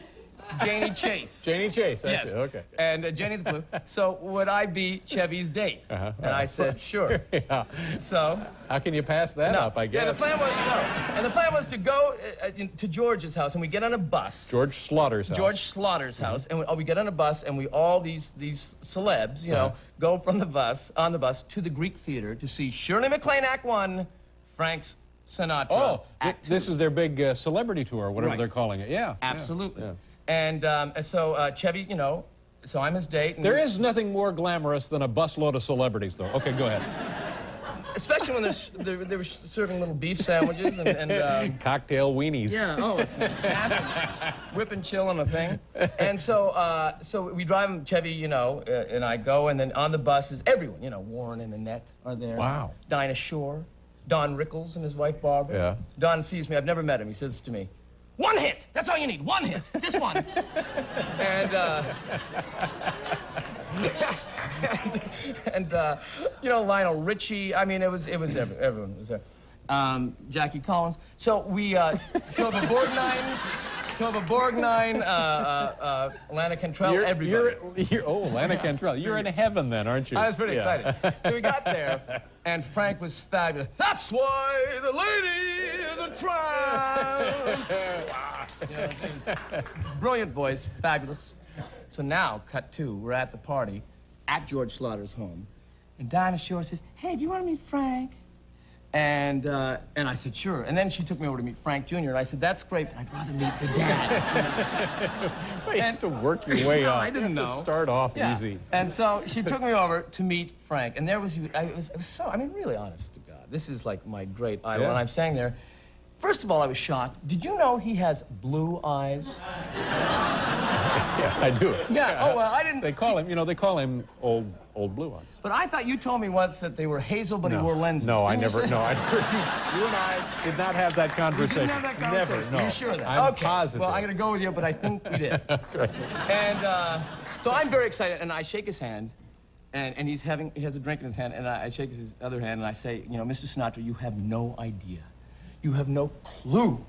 Janie Chase. Janie Chase, yes. Okay. And Janie the flu. So would I be Chevy's date? And I said, sure. So... How can you pass that up, I guess? Yeah, the plan was, and the plan was to go to George's house, and we get on a bus. George Slaughter's house. George Slaughter's house, and we get on a bus, and we all these celebs, you know, go from the bus, on the bus, to the Greek Theater to see Shirley MacLaine Act 1, Frank's Sinatra Act 2. This is their big celebrity tour, whatever they're calling it. Yeah. Absolutely. Yeah. And so Chevy, you know, so I'm his date. And there is nothing more glamorous than a busload of celebrities, though. Okay, go ahead. Especially when they were serving little beef sandwiches and cocktail weenies. Yeah, oh, it's fantastic. Whip and chill on the thing. And so, so we drive him, Chevy, you know, and I go, and then on the bus is everyone, you know, Warren and Annette are there. Wow. Dinah Shore, Don Rickles and his wife Barbara. Yeah. Don sees me, I've never met him, he says to me, "One hit, that's all you need, one hit, just one." And, you know, Lionel Richie. I mean, it was everyone was there. Jackie Collins. So we Tova Borgnine, Lana Cantrell, everybody. Lana Cantrell. You're in heaven then, aren't you? I was pretty excited. So we got there, and Frank was fabulous. "That's why the ladies are trying." You know, brilliant voice, fabulous. So now, cut to, we're at the party at George Slaughter's home, and Dinah Shore says, "Hey, do you want to meet Frank?" And I said, "Sure." And then she took me over to meet Frank Jr., and I said, "That's great, but I'd rather meet the dad." Well, you have to work your way up. I didn't know. Start off easy. And so she took me over to meet Frank, and there was, it was so, I mean, really honest to God, this is like my great idol, and I'm saying there, first of all, I was shocked. Did you know he has blue eyes? Yeah, I do. Yeah, oh, well, I didn't... They call him, you know, they call him old blue eyes. But I thought you told me once that they were hazel, but he wore lenses. No, I never, no, I never, you and I did not have that conversation. We didn't have that conversation. Never, no. Are you sure of that? I'm okay. positive. Well, I'm going to go with you, but I think we did. And so I'm very excited, and I shake his hand, and he has a drink in his hand, and I shake his other hand, and I say, you know, "Mr. Sinatra, you have no idea. You have no clue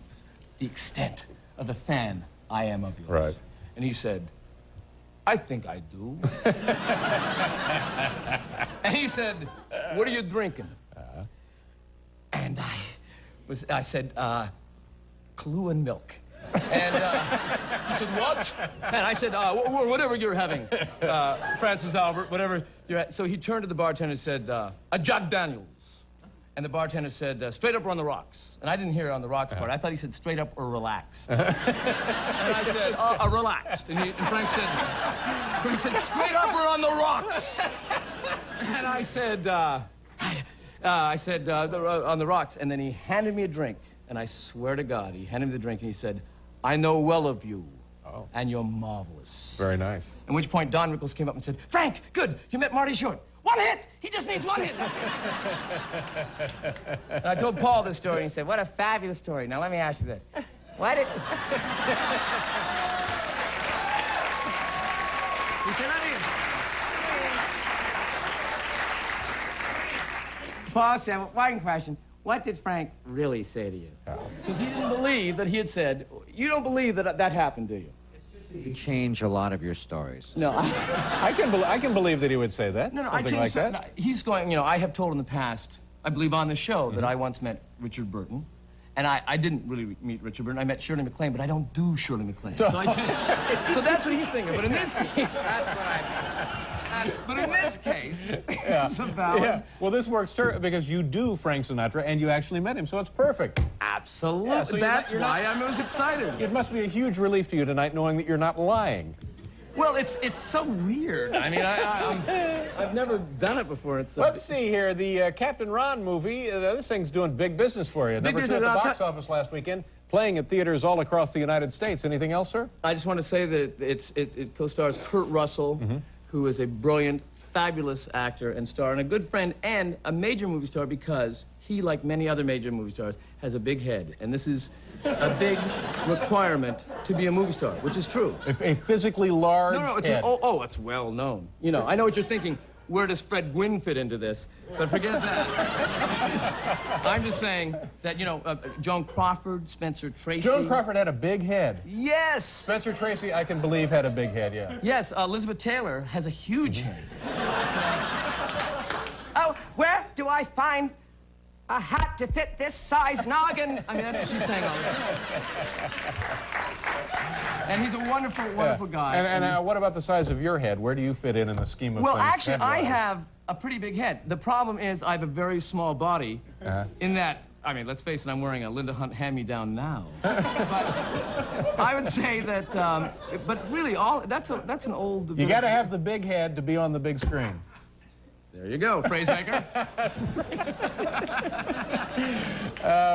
the extent of the fan I am of yours." Right. And he said, "I think I do." And he said, "What are you drinking?" And I said, "Kahlua and milk." And he said, "What?" And I said, "Whatever you're having, Francis Albert, whatever you're at." So he turned to the bartender and said, "A Jack Daniels." And the bartender said, "Straight up or on the rocks?" And I didn't hear on the rocks part. I thought he said straight up or relaxed. And I said, relaxed. And Frank said, "Straight up or on the rocks?" And I said, on the rocks. And then he handed me a drink. And I swear to God, he handed me the drink and he said, "I know well of you. And you're marvelous." Very nice. At which point, Don Rickles came up and said, "Frank, good, you met Marty Short. One hit! He just needs one hit." And I told Paul this story, and he said, "What a fabulous story. Now, let me ask you this. Why did..." He said, Paul said, "One question. What did Frank really say to you?" Because he didn't believe that he had said, "You don't believe that that happened, do you?" You change a lot of your stories. No, I can believe that he would say that. No, something I changed like that. No, he's going, you know, I have told in the past, I believe on the show, that I once met Richard Burton. And I didn't really meet Richard Burton. I met Shirley MacLaine, but I don't do Shirley MacLaine. So that's what he's thinking. But in this case... That's what I mean. But in this case, it's a valid... Yeah. Well, this works because you do Frank Sinatra, and you actually met him, so it's perfect. Absolutely. Yeah, so that's why I was excited. It must be a huge relief to you tonight knowing that you're not lying. Well, it's so weird. I mean, I've never done it before. Let's see here. The Captain Ron movie, this thing's doing big business for you. Number 2 at the box office last weekend, playing at theaters all across the United States. Anything else, sir? I just want to say that it co-stars Kurt Russell, who is a brilliant, fabulous actor and star and a good friend and a major movie star because he, like many other major movie stars, has a big head. And this is a big requirement to be a movie star, which is true. If a physically large No, it's head. it's well known. You know, I know what you're thinking. Where does Fred Gwynne fit into this? But forget that. I'm just saying that, you know, Joan Crawford, Spencer Tracy. Joan Crawford had a big head. Yes! Spencer Tracy, I can believe, had a big head, yeah. Yes, Elizabeth Taylor has a huge head. Oh, where do I find a hat to fit this size noggin? I mean, that's what she's saying all the time. And he's a wonderful, wonderful guy. And what about the size of your head? Where do you fit in the scheme of well, things? actually, I head-wise? have a pretty big head. The problem is I have a very small body in that, I mean, let's face it, I'm wearing a Linda Hunt hand-me-down now. But I would say that, but really, that's an old... You got to have the big head to be on the big screen. There you go, phrasemaker.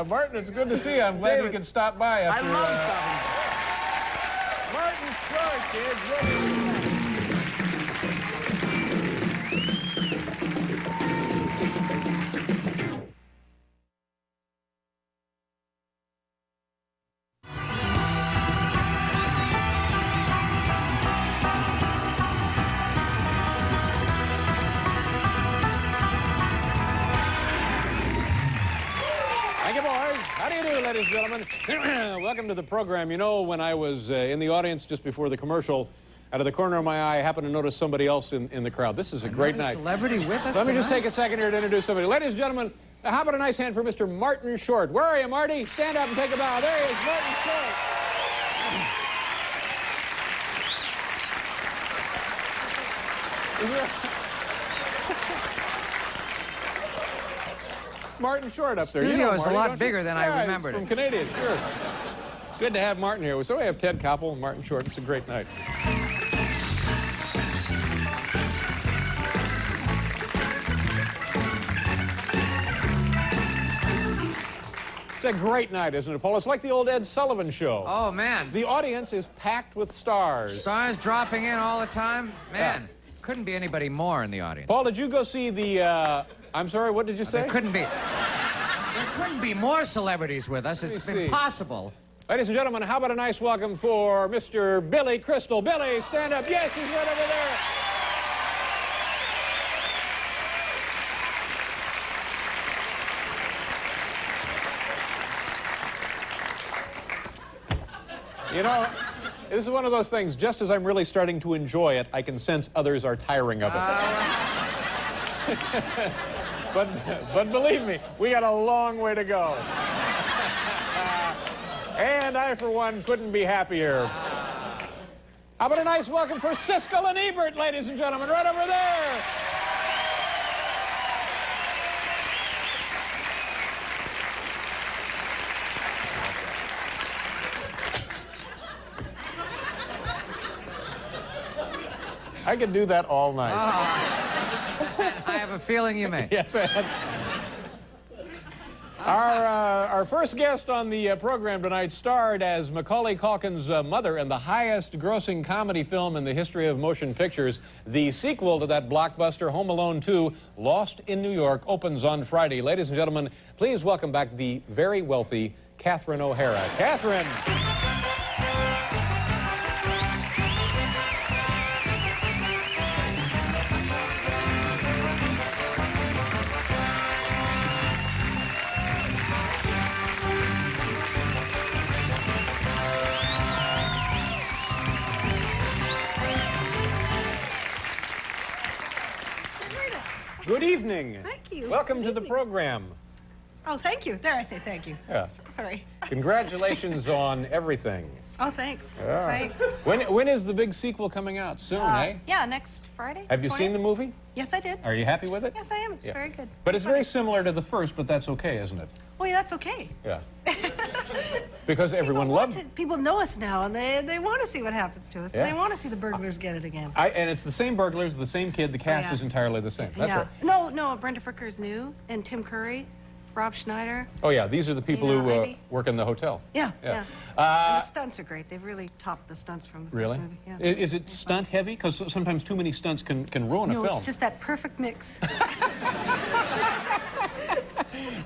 Martin, it's good to see you. I'm glad David, you could stop by after... I love stopping. Martin Short, kids. Ladies and gentlemen, welcome to the program. You know, when I was in the audience just before the commercial, out of the corner of my eye, I happened to notice somebody else in the crowd. This is a great night. Celebrity with us Let me just tonight? take a second here to introduce somebody. Ladies and gentlemen, how about a nice hand for Mr. Martin Short? Where are you, Marty? Stand up and take a bow. There he is, Martin Short. Martin Short up there. Studio you know is Marty, a lot don't you? bigger than I remembered From it. Canadian, sure. It's good to have Martin here. So we have Ted Koppel and Martin Short. It's a great night. It's a great night, isn't it, Paul? It's like the old Ed Sullivan show. Oh, man. The audience is packed with stars. Stars dropping in all the time. Man, couldn't be anybody more in the audience. Paul, did you go see the, I'm sorry, what did you say? There couldn't be more celebrities with us. It's impossible. Ladies and gentlemen, how about a nice welcome for Mr. Billy Crystal. Billy, stand up. Yes, he's right over there. You know, this is one of those things, just as I'm really starting to enjoy it, I can sense others are tiring of it. But believe me, we got a long way to go. And I, for one, couldn't be happier. How about a nice welcome for Siskel and Ebert, ladies and gentlemen, right over there. I could do that all night. I have a feeling you may. Yes, I had. Our first guest on the program tonight starred as Macaulay Culkin's mother in the highest-grossing comedy film in the history of motion pictures. The sequel to that blockbuster, Home Alone 2, Lost in New York, opens on Friday. Ladies and gentlemen, please welcome back the very wealthy Catherine O'Hara. Catherine. Good evening. Thank you. Welcome Good to the evening. program. Oh, thank you. There, I say thank you. Yeah. Sorry. Congratulations on everything. Oh, thanks. Yeah. Thanks. When is the big sequel coming out? Soon, eh? Yeah, next Friday. Have you 20th. seen the movie? Yes, I did. Are you happy with it? Yes, I am. It's Yeah. very good. But it's very similar to the first, but that's okay, isn't it? Oh, yeah, that's okay. Yeah. Because everyone loved it. People know us now, and they want to see what happens to us. Yeah. And they want to see the burglars get it again. And it's the same burglars, the same kid. The cast yeah. is entirely the same. That's right. No, Brenda Fricker's new, and Tim Curry Rob Schneider. Oh, yeah, these are the people who work in the hotel. Yeah, yeah. And the stunts are great. They've really topped the stunts from the first movie. Yeah. Is it stunt heavy? Because sometimes too many stunts can ruin a film. No, it's just that perfect mix.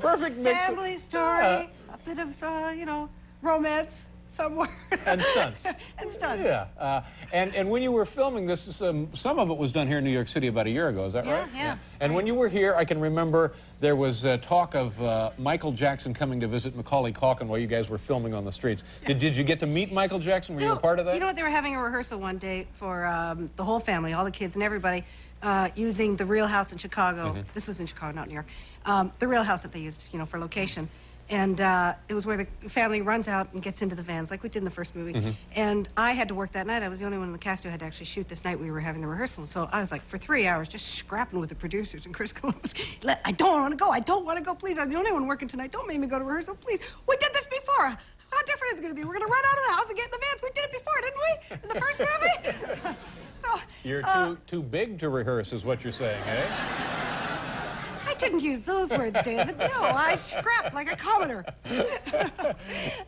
Perfect mix. Family story, a bit of, you know, romance somewhere. And stunts. And stunts. Yeah. And when you were filming this, some of it was done here in New York City about a year ago, is that right? Yeah. And when you were here, I can remember there was talk of Michael Jackson coming to visit Macaulay Culkin while you guys were filming on the streets. Did you get to meet Michael Jackson? Were you a part of that? You know what? They were having a rehearsal one day for the whole family, all the kids and everybody, using the Real House in Chicago. This was in Chicago, not New York. The Real House that they used, you know, for location. And it was where the family runs out and gets into the vans, like we did in the first movie. And I had to work that night. I was the only one in the cast who had to actually shoot this night we were having the rehearsal. So I was like, for 3 hours, just scrapping with the producers and Chris Columbus. I don't want to go. I don't want to go. Please, I'm the only one working tonight. Don't make me go to rehearsal, please. We did this before. How different is it going to be? We're going to run out of the house and get in the vans. We did it before, didn't we? In the first movie? So you're too big to rehearse, is what you're saying, eh? I didn't use those words, David. No, I scrapped like a commoner.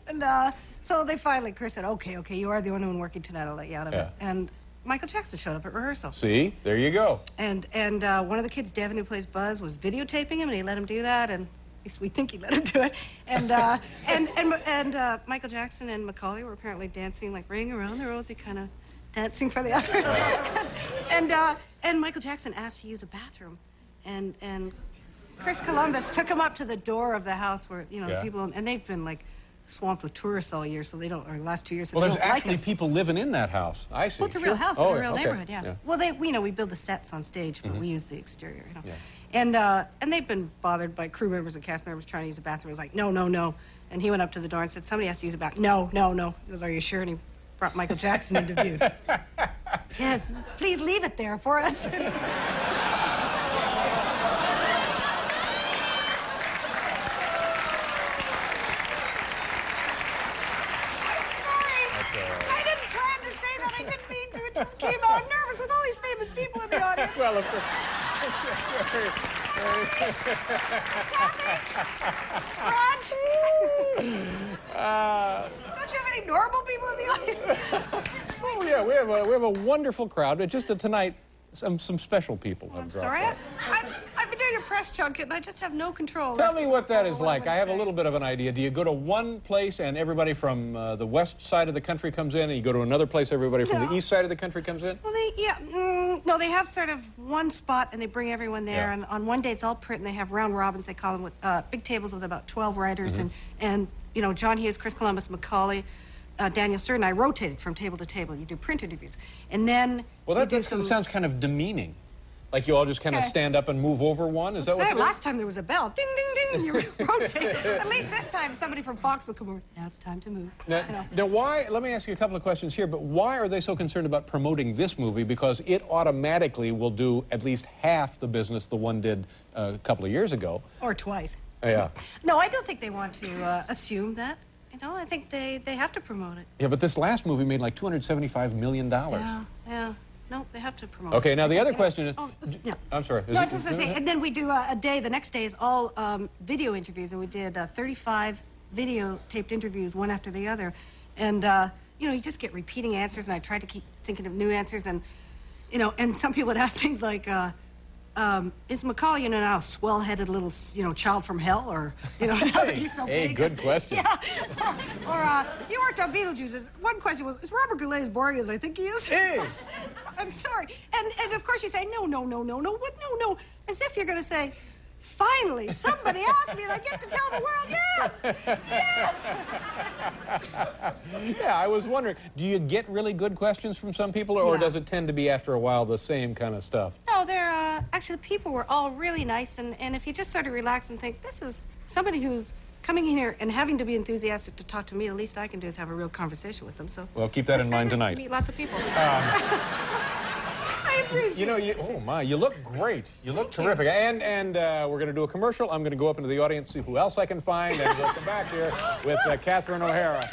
And so they finally, Chris said, okay, you are the only one working tonight. I'll let you out of it. And Michael Jackson showed up at rehearsal. See? There you go. And one of the kids, Devin, who plays Buzz, was videotaping him, and he let him do that, and at least we think he let him do it. And Michael Jackson and Macaulay were apparently dancing, like Ring Around the Rosie, kind of dancing for the others. And Michael Jackson asked to use a bathroom. And Chris Columbus took him up to the door of the house where, you know, the people, and they've been like swamped with tourists all year, so they don't, or the last 2 years, so well, they there's don't like actually us. people living in that house. I see. Well, it's a real house in a real neighborhood, yeah. Well, you know, we build the sets on stage, but we use the exterior, you know. And they've been bothered by crew members and cast members trying to use the bathroom. It was like, no. And he went up to the door and said, somebody has to use the bathroom. No. He goes, are you sure? And he brought Michael Jackson into view. Yes, please leave it there for us. It just came out nervous with all these famous people in the audience. Well, of course. Don't you have any normal people in the audience? Oh yeah, we have a wonderful crowd. But just tonight, some special people. I'm sorry. I've been doing a press junket, and I just have no control. Tell me what that is like. I have a little bit of an idea. Do you go to one place and everybody from the west side of the country comes in, and you go to another place, everybody from the east side of the country comes in? Well, no, they have sort of one spot, and they bring everyone there. And on one day, it's all print, and they have round robins, they call them, with big tables with about 12 writers, and you know, John Hughes, Chris Columbus, Macaulay, Daniel Stern and I rotated from table to table. You do print interviews. And then... Well, that sounds kind of demeaning. Like you all just kind of stand up and move over one? Is that what it is? Last time there was a bell. Ding, ding, ding, and you rotate. At least this time somebody from Fox will come over. Now it's time to move. Now, why... Let me ask you a couple of questions here, but why are they so concerned about promoting this movie? Because it automatically will do at least half the business the one did a couple of years ago. Or twice. Yeah. No, I don't think they want to assume that. You know, I think they have to promote it. Yeah, but this last movie made like $275 million. Yeah. No, they have to promote it. Okay, now the other question is... I'm sorry. No, I was just going to say, and then we do a day, the next day is all video interviews, and we did 35 videotaped interviews, one after the other. And, you know, you just get repeating answers, and I tried to keep thinking of new answers, and, you know, and some people would ask things like, is Macaulay, you know, now a swell-headed little, you know, child from hell, or, you know, now that he's so big? Hey, good question. Yeah. Or, you worked on Beetlejuice. One question was, is Robert Goulet as boring as I think he is? Hey! I'm sorry. And of course you say, no. What? No. As if you're going to say, finally, somebody asked me and I get to tell the world, yes! Yeah, I was wondering, do you get really good questions from some people, or does it tend to be, after a while, the same kind of stuff? No, they're, actually, the people were all really nice, and if you just sort of relax and think, this is somebody who's coming in here and having to be enthusiastic to talk to me, the least I can do is have a real conversation with them, so... Well, keep that in mind tonight. To meet lots of people. I appreciate you know, oh my, you look great. You look terrific. And we're going to do a commercial. I'm going to go up into the audience, see who else I can find, and we'll come back here with Catherine O'Hara.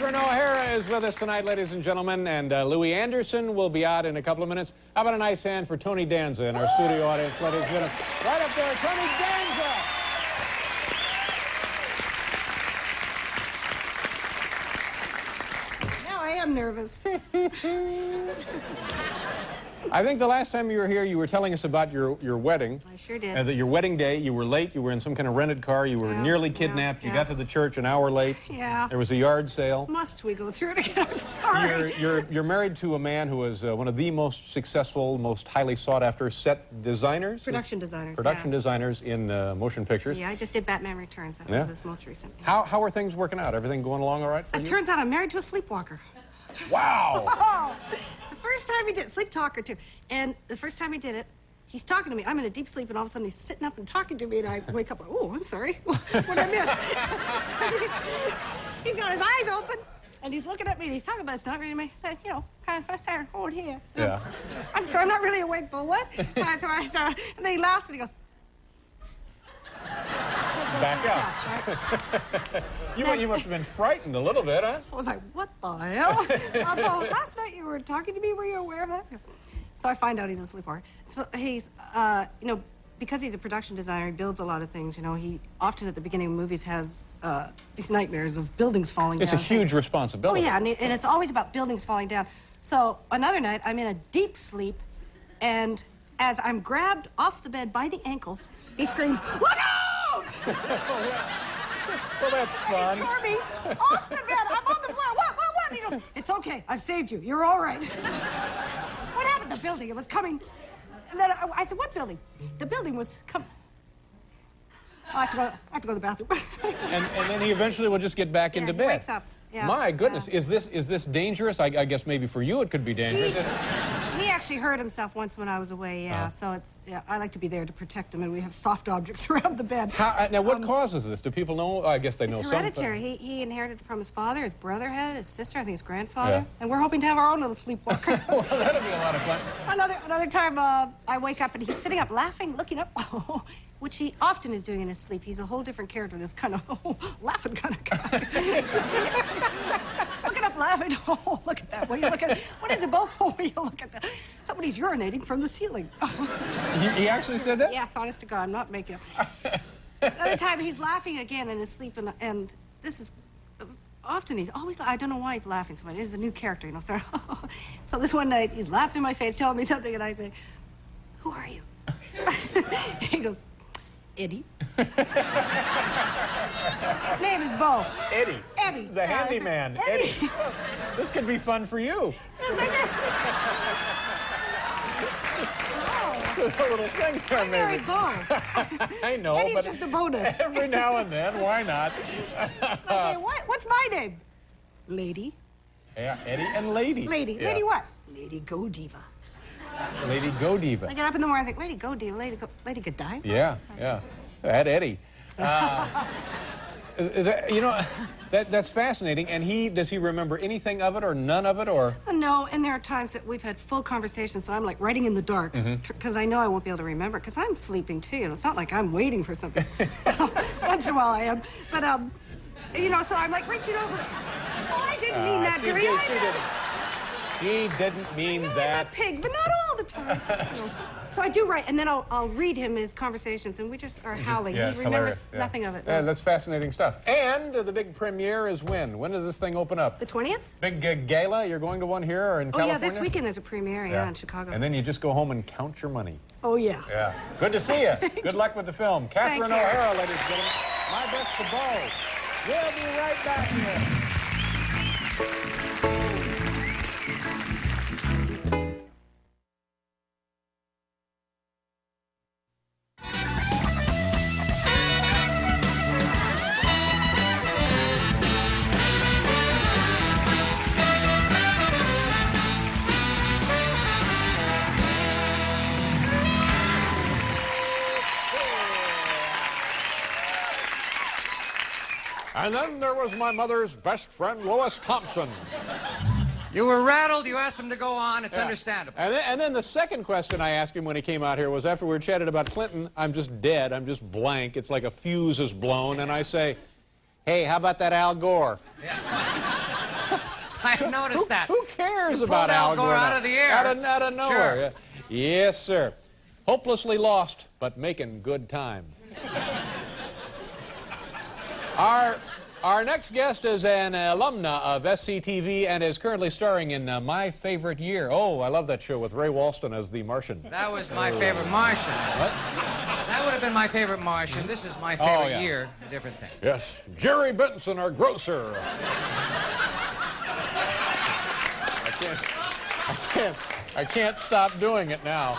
Catherine O'Hara is with us tonight, ladies and gentlemen, and Louis Anderson will be out in a couple of minutes. How about a nice hand for Tony Danza in our studio audience, ladies and gentlemen? Right up there, Tony Danza! Now I am nervous. I think the last time you were here, you were telling us about your wedding. I sure did. And that your wedding day, you were late, you were in some kind of rented car, you were nearly kidnapped, you got to the church an hour late. Yeah. There was a yard sale. Must we go through it again? I'm sorry. You're married to a man who is one of the most successful, most highly sought-after set designers? Production designers, Production designers in motion pictures. Yeah, I just did Batman Returns. That was his most recent. How are things working out? Everything going along all right for you? It turns out I'm married to a sleepwalker. Wow! Oh, the first time he did, sleep talker too. And the first time he did it, he's talking to me. I'm in a deep sleep, and all of a sudden he's sitting up and talking to me, and I wake up, oh, I'm sorry. What did I miss? he's got his eyes open, and he's looking at me, and he's talking about it's not really me. I said, you know, kind of started hold here. Yeah. I'm sorry, I'm not really awake, but what? And then he laughs, and he goes, back out. You must have been frightened a little bit, huh? I was like, what the hell? Although last night you were talking to me, were you aware of that? So I find out he's a sleepwalker. So he's, you know, because he's a production designer, he builds a lot of things. You know, he often at the beginning of movies has these nightmares of buildings falling down. It's a huge responsibility. Oh, yeah, and it's always about buildings falling down. So another night, I'm in a deep sleep, and as I'm grabbed off the bed by the ankles, he screams, look out! Well, that's fun. He tore me off the bed. I'm on the floor. What? And he goes, it's okay. I've saved you. You're all right. What happened? The building. It was coming. And then I said, what building? The building was coming. I have to go to the bathroom. and then he eventually will just get back into bed. He wakes up. Yeah. My goodness, is this dangerous? I guess maybe for you it could be dangerous. He actually hurt himself once when I was away, yeah. So it's, yeah, I like to be there to protect him, and we have soft objects around the bed. Now, what causes this? Do people know? I guess they know something. It's hereditary. He inherited it from his father, his brother had it, his sister, I think his grandfather. And we're hoping to have our own little sleepwalkers. Well, that'll be a lot of fun. Another time, I wake up, and he's sitting up laughing, looking up, which he often is doing in his sleep. He's a whole different character, this kind of laughing kind of guy. Looking up, laughing. Oh, look at that. Will you look at it? What is it, Bo? Oh, will you look at that? Somebody's urinating from the ceiling. He actually said that? Yes, honest to God, I'm not making it. Another time, he's laughing again in his sleep, and this is often he's always, I don't know why he's laughing so much. It is a new character, you know. So this one night, he's laughing in my face, telling me something, and I say, who are you? He goes, Eddie. His name is Bo. Eddie. Eddie. The handyman. Eddie. This could be fun for you. Yes, I said. A little thing there, I married Bo. I know, Eddie's but just a bonus. Every now and then, why not? I say, what's my name? Lady. Yeah, Eddie and Lady. Lady. Yeah. Lady what? Lady Go Diva. Lady Go Diva. I get up in the morning, I think, Lady Go Diva, Lady Godiva. Yeah. That Eddie. You know, that's fascinating. And does he remember anything of it or none of it, or? No, and there are times that we've had full conversations, and I'm like writing in the dark because I know I won't be able to remember because I'm sleeping too. You know, it's not like I'm waiting for something. Once in a while I am, but you know, so I'm like reaching over. Oh, I didn't mean that, Teri. He didn't mean that. I'm a pig, but not all the time. You know. So I do write, and then I'll read him his conversations, and we just are howling. Yeah, he remembers nothing of it. Yeah, that's fascinating stuff. And the big premiere is when? When does this thing open up? The 20th? Big gala? You're going to one here or in California? Oh, yeah, this weekend there's a premiere, in Chicago. And then you just go home and count your money. Oh, yeah. Yeah. Good to see you. Good luck with the film. Catherine O'Hara, ladies and gentlemen. My best to Bo. We'll be right back here. And then there was my mother's best friend, Lois Thompson. You were rattled. You asked him to go on. It's understandable. And then the second question I asked him when he came out here was after we were chatting about Clinton, I'm just dead. I'm just blank. It's like a fuse is blown. And I say, hey, how about that Al Gore? I noticed that. Who cares You about pulled Al Al Gore? Gore out of the air. Out of nowhere. Sure. Yeah. Yes, sir. Hopelessly lost, but making good time. Our next guest is an alumna of SCTV and is currently starring in My Favorite Year. Oh, I love that show with Ray Walston as the Martian. That was my favorite Martian. What? That would have been my favorite Martian. This is my favorite year. A different thing. Yes, Jerry Benson, our grocer. I can't stop doing it now.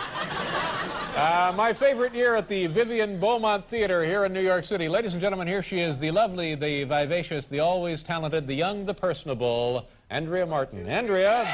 My favorite year at the Vivian Beaumont Theater here in New York City. Ladies and gentlemen, here she is, the lovely, the vivacious, the always talented, the young, the personable, Andrea Martin. Andrea.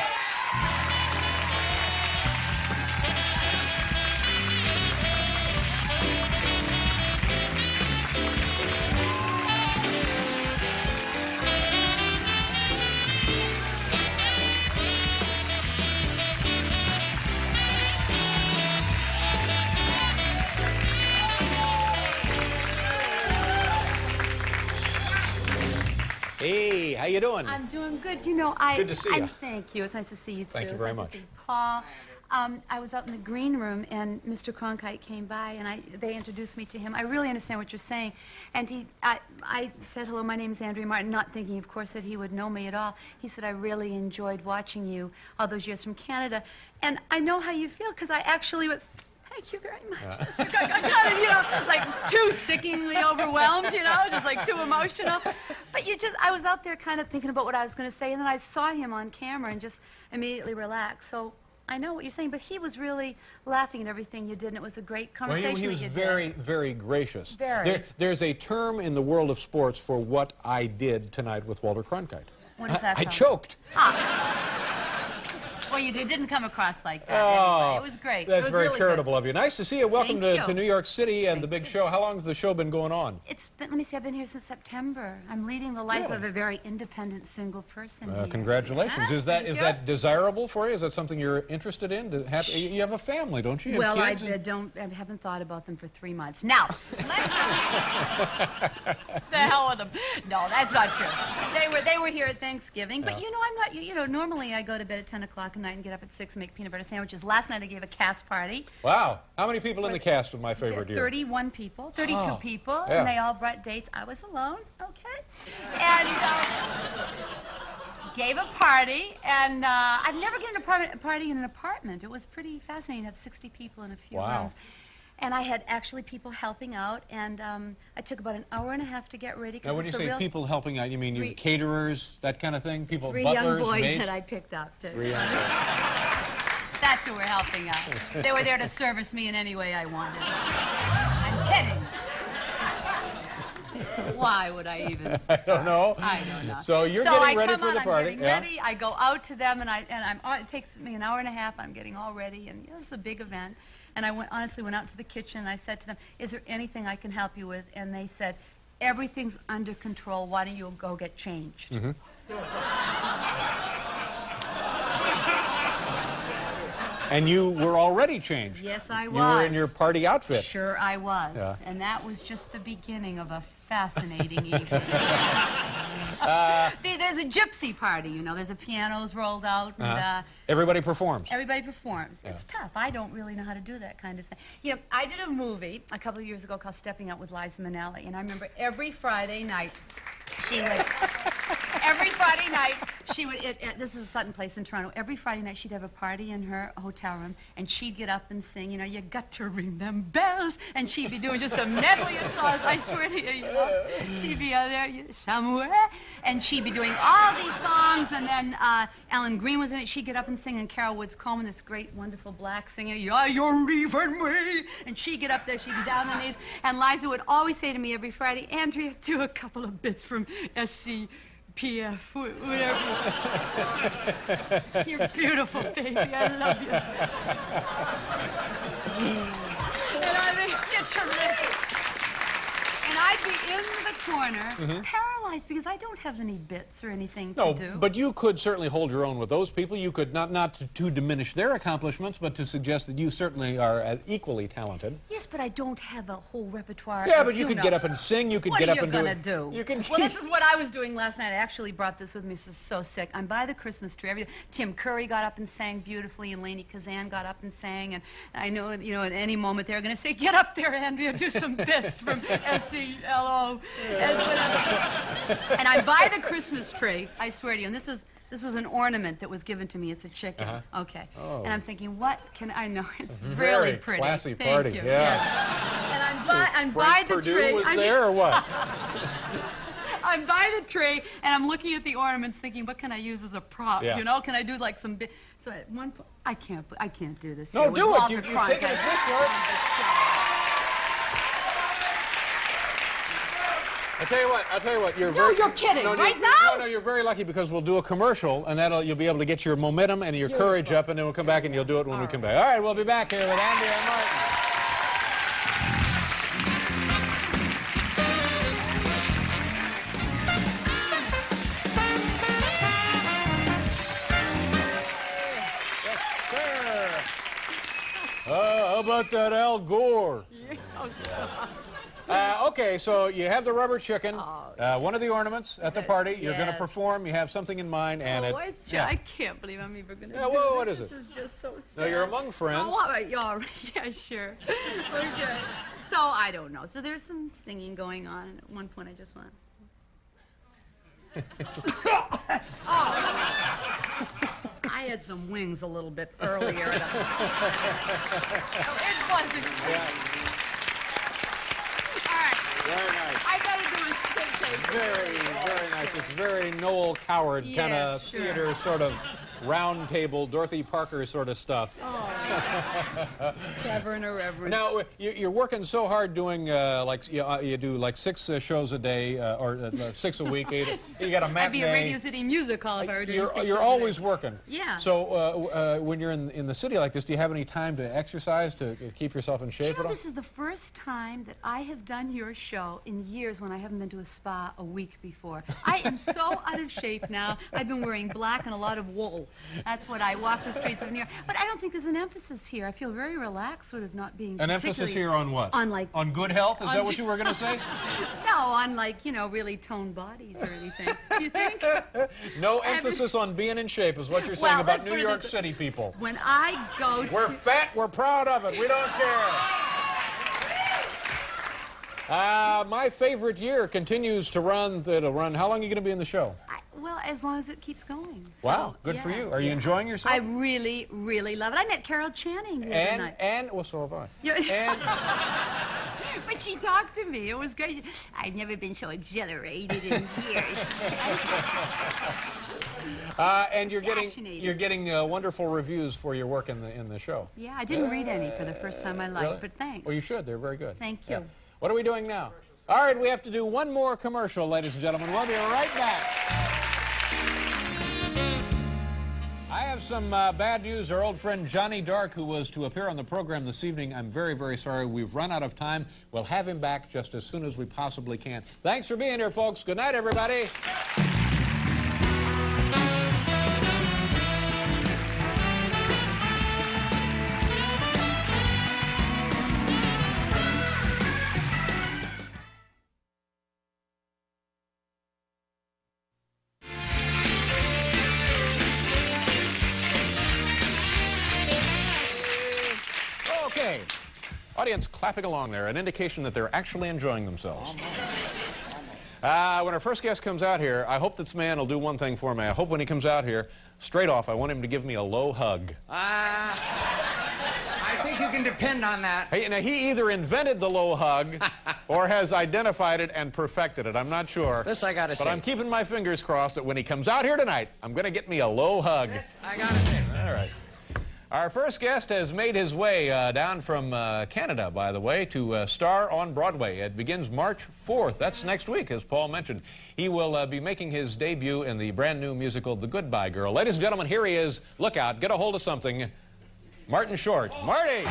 Hey, how you doing? I'm doing good. You know, Good to see you. Thank you. It's nice to see you, too. Thank you very It's nice much. to see Paul. I was out in the green room, and Mr. Cronkite came by, and they introduced me to him. I really understand what you're saying. And I said, hello, my name is Andrea Martin, not thinking, of course, that he would know me at all. He said, I really enjoyed watching you all those years from Canada. And I know how you feel, because I actually would... Thank you very much. Just, I kind of, you know, like too sickeningly overwhelmed, you know, just like too emotional. But I was out there kind of thinking about what I was going to say, and then I saw him on camera and just immediately relaxed. So I know what you're saying, but he was really laughing at everything you did, and it was a great conversation he was that you very, did. very gracious. Very. There's a term in the world of sports for what I did tonight with Walter Cronkite. What is that I called? choked. Well, you didn't come across like that Oh, anyway. It was great. That's it was very really charitable good. of you. Nice to see you. Welcome Thank to you. New York City and the big show. How long has the show been going on? It's been, let me see, I've been here since September. I'm leading the life of a very independent single person here. Congratulations. Yeah, Is thank you. that desirable for you? Is that something you're interested in? You have a family, don't you? You have Well, I kids and- haven't thought about them for 3 months. Now, the hell with them. No, that's not true. They were here at Thanksgiving, but you know, I'm not, you know, normally I go to bed at 10 o'clock at night and get up at 6 and make peanut butter sandwiches. Last night I gave a cast party. Wow. How many people in the cast of My Favorite Year? 31 people, 32 people, Yeah. and they all brought dates. I was alone, okay? And gave a party, and I've never given a party in an apartment. It was pretty fascinating to have 60 people in a few Wow. rooms. And I had actually people helping out, and I took about an hour and a half to get ready. Now, when you say people helping out, you mean you caterers, that kind of thing? People, 3 butlers, young boys maids? that I picked up. Three young That's who were helping out. They were there to service me in any way I wanted. I'm kidding. Why would I even? I don't know. I don't know. So you're getting ready I come for on, the party. I'm getting ready. I go out to them, and it takes me an hour and a half. I'm getting all ready, and it's a big event. And I honestly went out to the kitchen, and I said to them, "Is there anything I can help you with?" And they said, "Everything's under control. Why don't you go get changed?" Mm-hmm. And you were already changed. Yes, I was. You were in your party outfit. Sure, I was. Yeah. And that was just the beginning of a fascinating evening. There's a gypsy party, you know. There's a piano's rolled out, and Everybody performs. everybody performs. It's tough. I don't really know how to do that kind of thing. You know, I did a movie a couple of years ago called Stepping Out with Liza Minnelli, and I remember every Friday night she would... Every Friday night, she would, this is a Sutton Place in Toronto, every Friday night she'd have a party in her hotel room, and she'd get up and sing, you know, you got to ring them bells, and she'd be doing just a medley of songs, I swear to you, you know. She'd be out there, somewhere, and she'd be doing all these songs, and then Ellen Green was in it, she'd get up and sing, and Carol Woods Coleman, this great, wonderful black singer, yeah, you're leaving me, and she'd get up there, she'd be down on the knees, and Liza would always say to me every Friday, Andrea, do a couple of bits from SCPF, whatever. You're beautiful, baby. I love you. And I think you're terrific. And I'd be in the corner, realized, because I don't have any bits or anything No, to do. but you could certainly hold your own with those people. You could not to diminish their accomplishments, but to suggest that you certainly are equally talented. Yes, but I don't have a whole repertoire. Yeah, but you could get up and sing. You could get up and do it. What are you gonna do? You can. Well, this is what I was doing last night. I actually brought this with me. This is so sick. I'm by the Christmas tree. Tim Curry got up and sang beautifully, and Lainey Kazan got up and sang, and I know, you know, at any moment they're going to say, "Get up there, Andrea, do some bits from SCLO," and whatever. And I'm by the Christmas tree. I swear to you. And this was an ornament that was given to me. It's a chicken. Okay. Oh. And I'm thinking, what can I know? It's really pretty. Classy Thank party. you. Yeah. And I'm by the Purdue tree. was there or what? I'm by the tree, and I'm looking at the ornaments, thinking, what can I use as a prop? Yeah. You know, can I do like some? So at one point, I can't do this. No, here do with it. Walter You've Cronkite. taken us this far. I'll tell you what. You're kidding. Right now? No, you're very lucky because we'll do a commercial, and you'll be able to get your momentum and your courage up, and then we'll come back and you'll do it when we come back. All right, we'll be back here with Andrea Martin. How about that Al Gore? Okay, so you have the rubber chicken, one of the ornaments at the party. You're going to perform. You have something in mind, and I can't believe I'm even going to do well, what is it? This is just so sad. No, you're among friends. Oh, all right. Yeah, sure. Okay. So I don't know. So there's some singing going on, and at one point I just went. I had some wings a little bit earlier. So it wasn't. All right. Very nice. I better do a spit take. Very nice. It's very Noel Coward kind of theater sort of round table, Dorothy Parker sort of stuff. Oh. Clever and irreverent. Now, you're working so hard doing, you do like 6 shows a day, or 6 a week, 8. You got a matinee. I'd be a Radio City Music Hall if I were doing 6 You're always working. Yeah. So when you're in the city like this, do you have any time to exercise, to keep yourself in shape at all? This is the first time that I have done your show in years when I haven't been to a spa a week before. I am so out of shape now. I've been wearing black and a lot of wool. That's what I walk the streets of New York. But I don't think there's an emphasis here. I feel very relaxed, sort of not being An emphasis here on what? On good health? Is that what you were going to say? No, on really toned bodies or anything. Do you think? No emphasis on being in shape is what you're saying about New York City people. When I go We're fat, we're proud of it. We don't care. My favorite year continues to run. How long are you going to be in the show? Well, as long as it keeps going. Wow, good for you. Are you enjoying yourself? I really, really love it. I met Carol Channing the other night. Well, so have I. But she talked to me. It was great. I've never been so exhilarated in years. And you're getting wonderful reviews for your work in the show. Yeah, I didn't read any for the first time I liked, but thanks. Well, you should. They're very good. Thank you. Yeah. What are we doing now? All right, we have to do one more commercial, ladies and gentlemen. We'll be right back. I have some bad news. Our old friend Johnny Dark, who was to appear on the program this evening, I'm very, very sorry. We've run out of time. We'll have him back just as soon as we possibly can. Thanks for being here, folks. Good night, everybody. Okay. Audience clapping along there, an indication that they're actually enjoying themselves. Almost. When our first guest comes out here, I hope this man will do one thing for me. I hope when he comes out here, straight off, I want him to give me a low hug. I think you can depend on that. Hey, now, he either invented the low hug or has identified it and perfected it. I'm not sure. This I gotta say. But I'm keeping my fingers crossed that when he comes out here tonight, I'm going to get me a low hug. This I gotta say. All right. Our first guest has made his way down from Canada, by the way, to star on Broadway. It begins March 4th. That's next week, as Paul mentioned. He will be making his debut in the brand new musical, The Goodbye Girl. Ladies and gentlemen, here he is. Look out. Get a hold of something. Martin Short. Marty!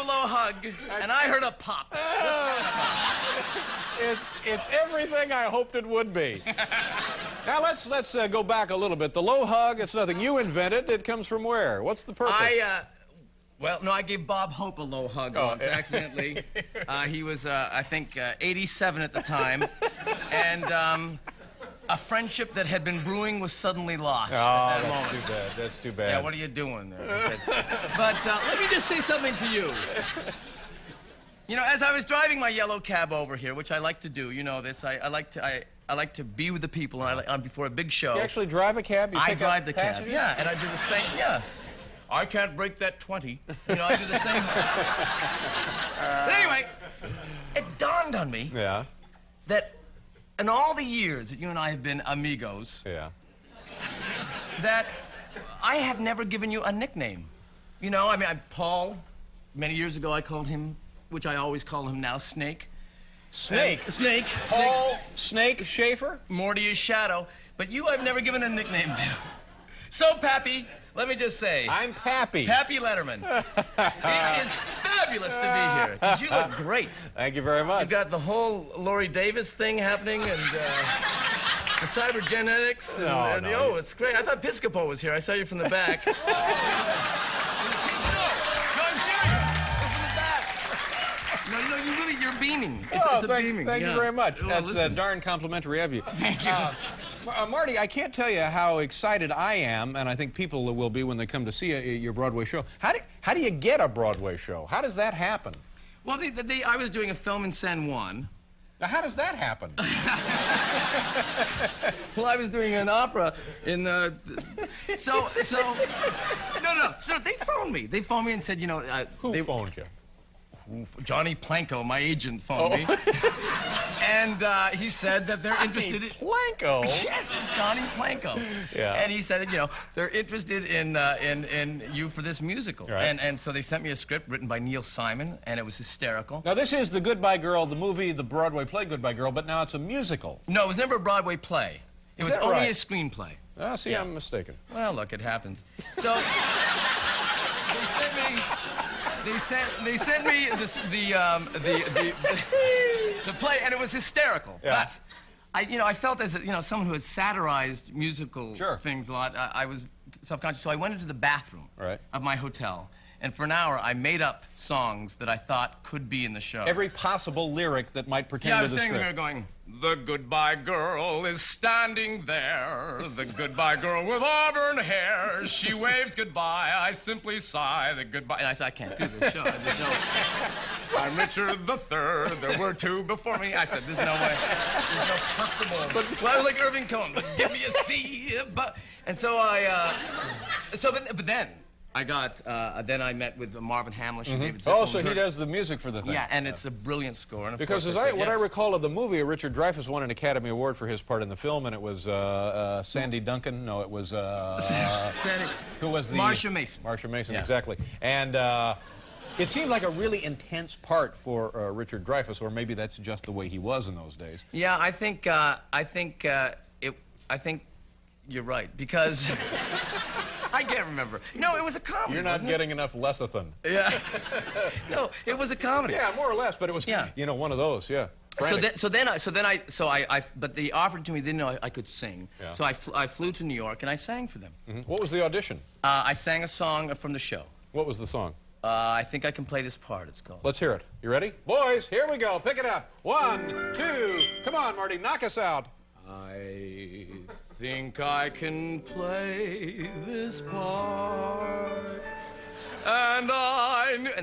low hug, and I heard a pop. It's everything I hoped it would be. Now let's go back a little bit. The low hug, it's nothing you invented. It comes from where? What's the purpose? Well, no, I gave Bob Hope a low hug once, accidentally. He was, I think, 87 at the time. And a friendship that had been brewing was suddenly lost at that moment. Too bad. That's too bad. Yeah, what are you doing there? He said. But let me just say something to you. You know, as I was driving my yellow cab over here, which I like to do, you know this, I like to be with the people before a big show. You actually drive a cab? I drive the cab, yeah, and I do the same, yeah. I can't break that 20. You know, I do the same. But anyway, it dawned on me that in all the years that you and I have been amigos, that I have never given you a nickname. You know, I mean, Paul, many years ago I called him, which I always call him now, Snake. Snake? Snake. Paul Snake Schaefer? Morty is Shadow. But you I've never given a nickname to. So, Pappy, let me just say. I'm Pappy. Pappy Letterman. It is fabulous to be here, because you look great. Thank you very much. You've got the whole Laurie Davis thing happening, and the cybergenetics. And, oh, it's great. I thought Piscopo was here. I saw you from the back. No, I'm serious. From the back. No, you're beaming. It's a beaming. Thank you very much. Well, That's darn complimentary of you. Thank you. Marty, I can't tell you how excited I am, and I think people will be when they come to see your Broadway show. How do you get a Broadway show? How does that happen? Well, I was doing a film in San Juan. Now, how does that happen? Well, I was doing an opera in So they phoned me. They phoned me and said, you know... Who phoned you? Johnny Planko, my agent, phoned me. And he said that they're interested in... Planko? Yes, Johnny Planko. Yeah. And he said, you know, they're interested in you for this musical. Right. And so they sent me a script written by Neil Simon, and it was hysterical. Now, this is The Goodbye Girl, the movie, the Broadway play Goodbye Girl, but now it's a musical. No, it was never a Broadway play. It was only a screenplay. Oh, see, I'm mistaken. Well, look, it happens. So they sent me the play, and it was hysterical. Yeah. But I felt as someone who had satirized musical things a lot. I was self-conscious, so I went into the bathroom of my hotel. And for an hour, I made up songs that I thought could be in the show. Every possible lyric that might pertain to the script. Yeah, I was standing there going, the goodbye girl is standing there. The goodbye girl with auburn hair. She waves goodbye. I simply sigh the goodbye. And I said, I can't do this show. I'm Richard III. There were two before me. I said, there's no way. There's no possible. Well, I was like Irving Cohen. But give me a C. And so but then I got, then I met with Marvin Hamlish and David Zippel. Oh, so he does the music for the thing. Yeah, and it's a brilliant score. And of because course what I recall of the movie, Richard Dreyfuss won an Academy Award for his part in the film, and it was Sandy Duncan. No, it was Sandy. Who was the Marsha Mason. Marsha Mason, exactly. And it seemed like a really intense part for Richard Dreyfuss, or maybe that's just the way he was in those days. Yeah, I think you're right, because I can't remember. No, it was a comedy. You're not getting enough lecithin. Yeah. No, it was a comedy. Yeah, more or less, but it was one of those. Yeah. But they offered to me. They didn't know I could sing. Yeah. So I flew to New York and I sang for them. What was the audition? I sang a song from the show. What was the song? I think I can play this part. It's called. Let's hear it. You ready? Boys, here we go. Pick it up. 1, 2. Come on, Marty. Knock us out. I think I can play this part. And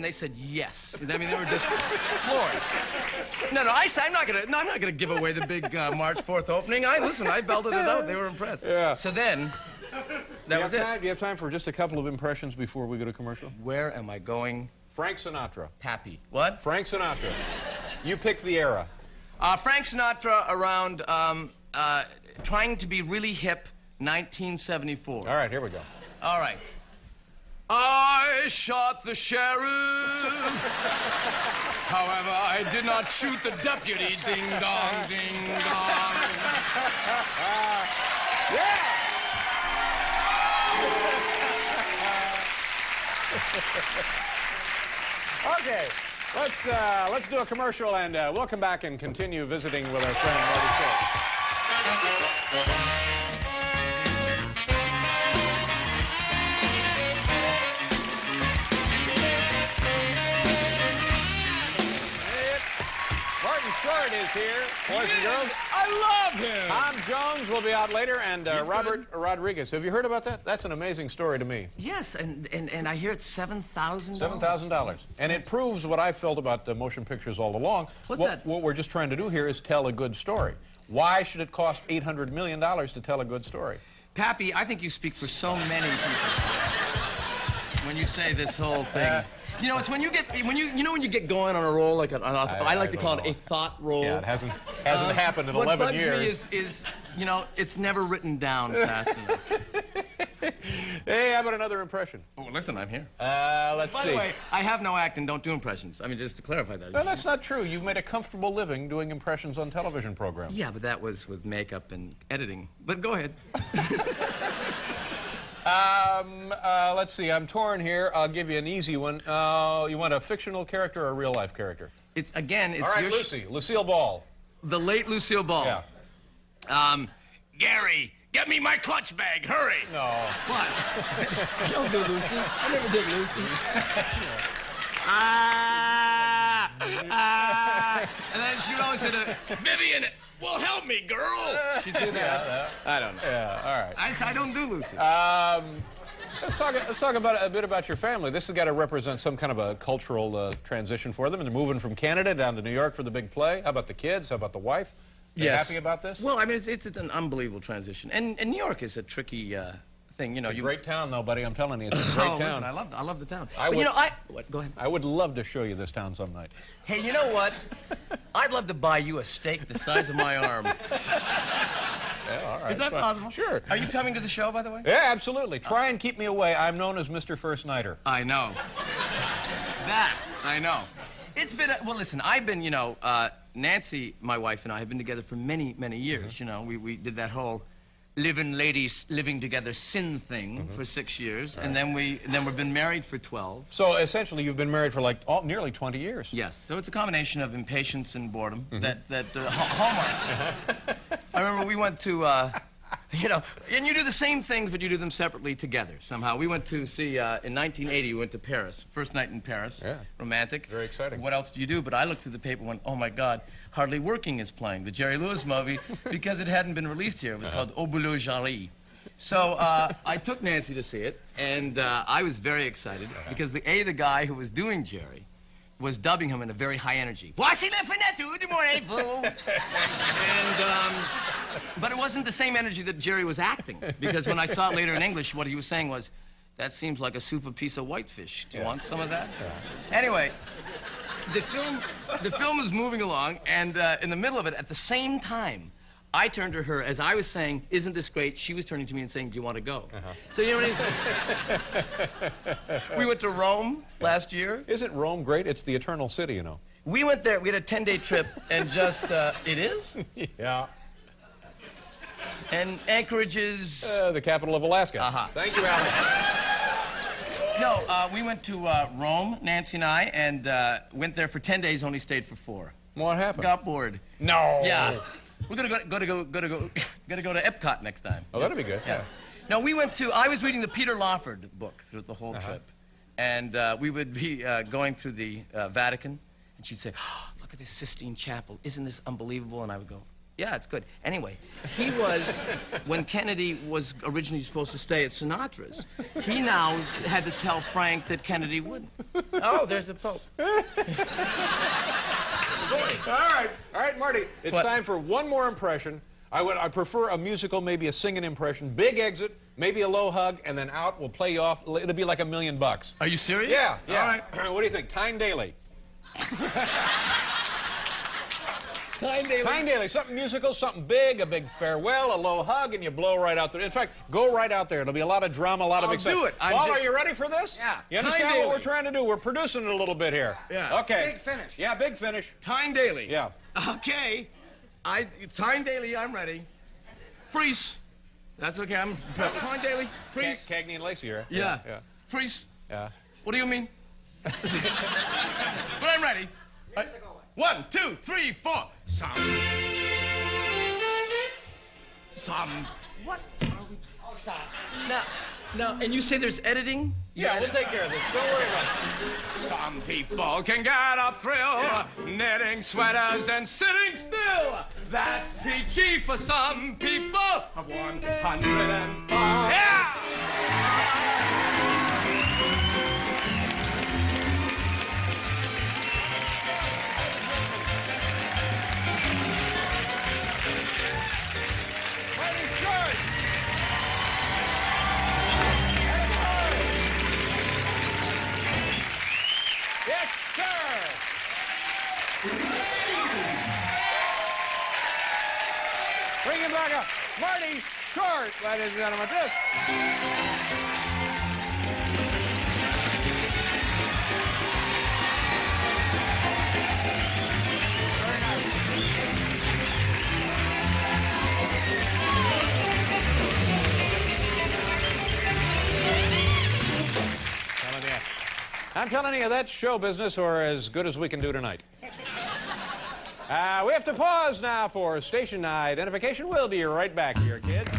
they said yes. I mean, they were just floored. No, I'm not gonna give away the big March 4th opening. I belted it out. They were impressed. Yeah. So then, that was it. Do you have time for just a couple of impressions before we go to commercial? Where am I going? Frank Sinatra. Pappy. What? Frank Sinatra. You pick the era. Frank Sinatra around trying to be really hip, 1974. All right, here we go. All right. I shot the sheriff. However, I did not shoot the deputy. Ding dong, ding dong. Yeah! Okay, let's do a commercial, and we'll come back and continue visiting with our friend Marty Short. Short is here, boys and girls. I love him. Tom Jones will be out later, and Robert Rodriguez. Have you heard about that? That's an amazing story to me. Yes, and I hear it's $7,000. $7,000. And it proves what I felt about the motion pictures all along. What's that? What we're just trying to do here is tell a good story. Why should it cost $800 million to tell a good story? Pappy, I think you speak for so many people when you say this whole thing. You know, it's when you get when you get going on a roll like I like to call it a thought roll. Yeah, it hasn't happened in 11 years. What bugs me is you know, it's never written down fast enough. Hey, how about another impression? Oh, listen, I'm here. Let's see. By the way, I have no act and don't do impressions. I mean, just to clarify that. No, that's not true. You've made a comfortable living doing impressions on television programs. Yeah, but that was with makeup and editing. But go ahead. Let's see. I'm torn here. I'll give you an easy one. You want a fictional character or a real-life character? It's all right, your Lucille Ball. The late Lucille Ball. Yeah. Gary, get me my clutch bag. Hurry. No. What? I don't do Lucy. I never did Lucy. And then she would always say to Vivian, well, help me, girl. She'd do that. I don't know. Yeah, all right. I don't do Lucy. Let's talk about a bit about your family. This has got to represent some kind of a cultural transition for them, and they're moving from Canada down to New York for the big play. How about the kids? How about the wife? You happy about this? Well, I mean, it's an unbelievable transition, and New York is a tricky thing. You know, it's a great town, though, buddy. I'm telling you, it's a great town. Listen, I love the town. Go ahead. I would love to show you this town some night. Hey, you know what? I'd love to buy you a steak the size of my arm. Yeah, all right. Is that possible? Sure. Are you coming to the show, by the way? Yeah, absolutely. Try and keep me away. I'm known as Mr. First Nighter. I know. That, I know. It's been, well, listen, I've been, you know, Nancy, my wife, and I have been together for many, many years. You know, we did that whole living together sin thing for 6 years, and then we've been married for 12. So essentially, you've been married for like nearly 20 years. Yes. So it's a combination of impatience and boredom that hallmarks. I remember we went to, you know, and you do the same things, but you do them separately together somehow. We went to see, in 1980, we went to Paris. First night in Paris. Yeah. Romantic. Very exciting. What else do you do? But I looked through the paper and went, oh my God, Hardly Working is playing, the Jerry Lewis movie, because it hadn't been released here. It was called Au Boulot Jarry. So I took Nancy to see it, and I was very excited because the guy who was doing Jerry was dubbing him in a very high energy. Voici la fenêtre du morning. But it wasn't the same energy that Jerry was acting, because when I saw it later in English, what he was saying was, that seems like a super piece of whitefish. Do you want some of that? Yeah. Anyway, the film was moving along, and in the middle of it, at the same time, I turned to her as I was saying, isn't this great? She was turning to me and saying, do you want to go? So you know what I mean? We went to Rome last year. Isn't Rome great? It's the eternal city, you know. We went there. We had a 10-day trip, and just, it is? Yeah. And Anchorage is... the capital of Alaska. Thank you, Alan. No, we went to Rome, Nancy and I, and went there for 10 days, only stayed for 4. What happened? Got bored. No. Yeah. We're gonna go to Epcot next time. Oh, that'll be good. Yeah. No, I was reading the Peter Lawford book through the whole trip, and we would be going through the Vatican, and she'd say, oh, "Look at this Sistine Chapel! Isn't this unbelievable?" And I would go, "Yeah, it's good." Anyway, he was when Kennedy was originally supposed to stay at Sinatra's. He now had to tell Frank that Kennedy wouldn't. Oh, there's the Pope. All right, Marty. It's time for one more impression. I prefer a musical, maybe a singing impression. Big exit, maybe a low hug, and then out. We'll play you off. It'll be like $1 million. Are you serious? Yeah. All right. What do you think? Tyne Daly. Tyne Daly. Something musical, something big, a big farewell, a low hug, and you blow right out there. In fact, go right out there. It'll be a lot of drama, a lot of excitement. I'll do it. Paul, are you ready for this? Yeah. You understand what we're trying to do? We're producing it a little bit here. Yeah. Okay. Big finish. Yeah, big finish. Tyne Daly. Yeah. Okay. Tyne Daly, I'm ready. Freeze. That's okay. I'm Tyne Daly. Freeze. Cagney and Lacey here. Yeah. Freeze. Yeah. What do you mean? But I'm ready. 1, 2, 3, 4. Some. What are we... Oh, sorry. Now, and you say there's editing? Yeah, we'll take care of this. Don't worry about it. Some people can get a thrill knitting sweaters and sitting still. That's PG for some people of 105. Yeah! Yes, sir! Bring him back up. Marty Short, ladies and gentlemen. This. I'm telling you, that's show business or as good as we can do tonight. We have to pause now for station identification. We'll be right back here, kids.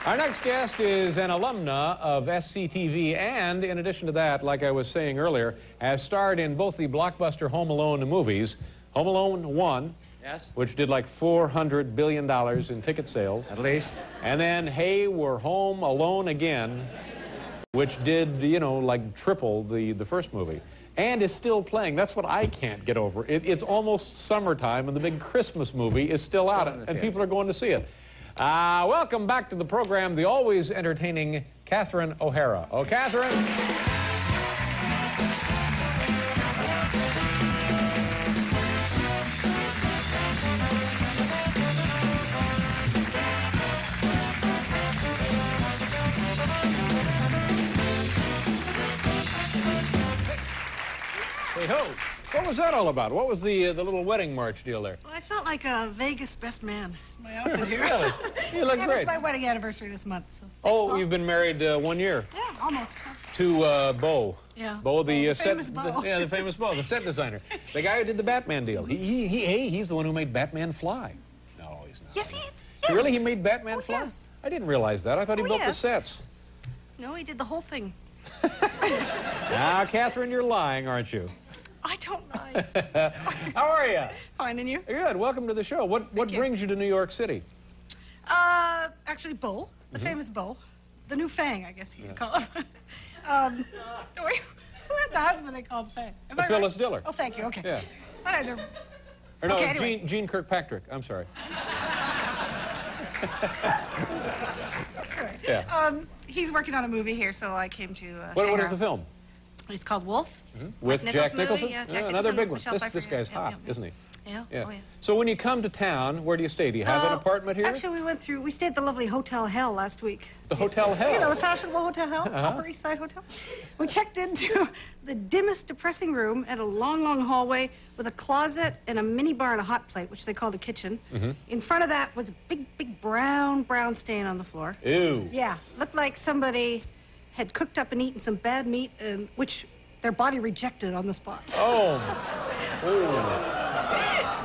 Our next guest is an alumna of SCTV, and in addition to that, like I was saying earlier, has starred in both the blockbuster Home Alone movies, Home Alone 1, Yes? which did like $400 billion in ticket sales. At least. And then Hey, We're Home Alone Again, which did, you know, like triple the first movie. And is still playing. That's what I can't get over. It's almost summertime, and the big Christmas movie is still out, and people are going to see it. Welcome back to the program, the always entertaining Catherine O'Hara. Oh, Catherine. Hey, ho. What was that all about? What was the little wedding march deal there? Well, I felt like a Vegas best man. My outfit here. Really? You look It great. was my wedding anniversary this month. So Oh, you've been married 1 year. yeah, almost. To Bo. Yeah. Bo, the famous set. Bo. Yeah, the famous Bo, the set designer. The guy who did the Batman deal. He's the one who made Batman fly. No, he's not. Yes, he did. So really, he made Batman Oh, fly? yes. I didn't realize that. I thought he built the yes. sets. No, he did the whole thing. Now, Catherine, you're lying, aren't you? I don't lie. How are you? Fine, and you? Good. Welcome to the show. What brings you to New York City? Actually, Bo, the famous Bo, the new Fang, I guess you'd call him. Who had the husband they called Fang? Am I Phyllis right? Diller. Oh, thank you. Okay. Yeah. Not either. Or no, Okay, anyway. Gene Kirkpatrick. I'm sorry. That's right. Yeah. He's working on a movie here, so I came to. What is the film? It's called Wolf. With Jack Nicholson? Movie. Yeah, Jack another Nicholson, big one. Michelle This Pfeiffer, guy's yeah, hot, yeah. isn't he? Yeah. Yeah. Oh, yeah. So when you come to town, where do you stay? Do you have an apartment here? Actually, we stayed at the lovely Hotel Hell last week. The Hotel Hell? You know, the fashionable Hotel Hell, Upper East Side Hotel. We checked into the dimmest, depressing room and a long, long hallway with a closet and a mini bar and a hot plate, which they called a kitchen. In front of that was a big, big brown stain on the floor. Ew. Yeah, looked like somebody had cooked up and eaten some bad meat, which their body rejected on the spot. Oh.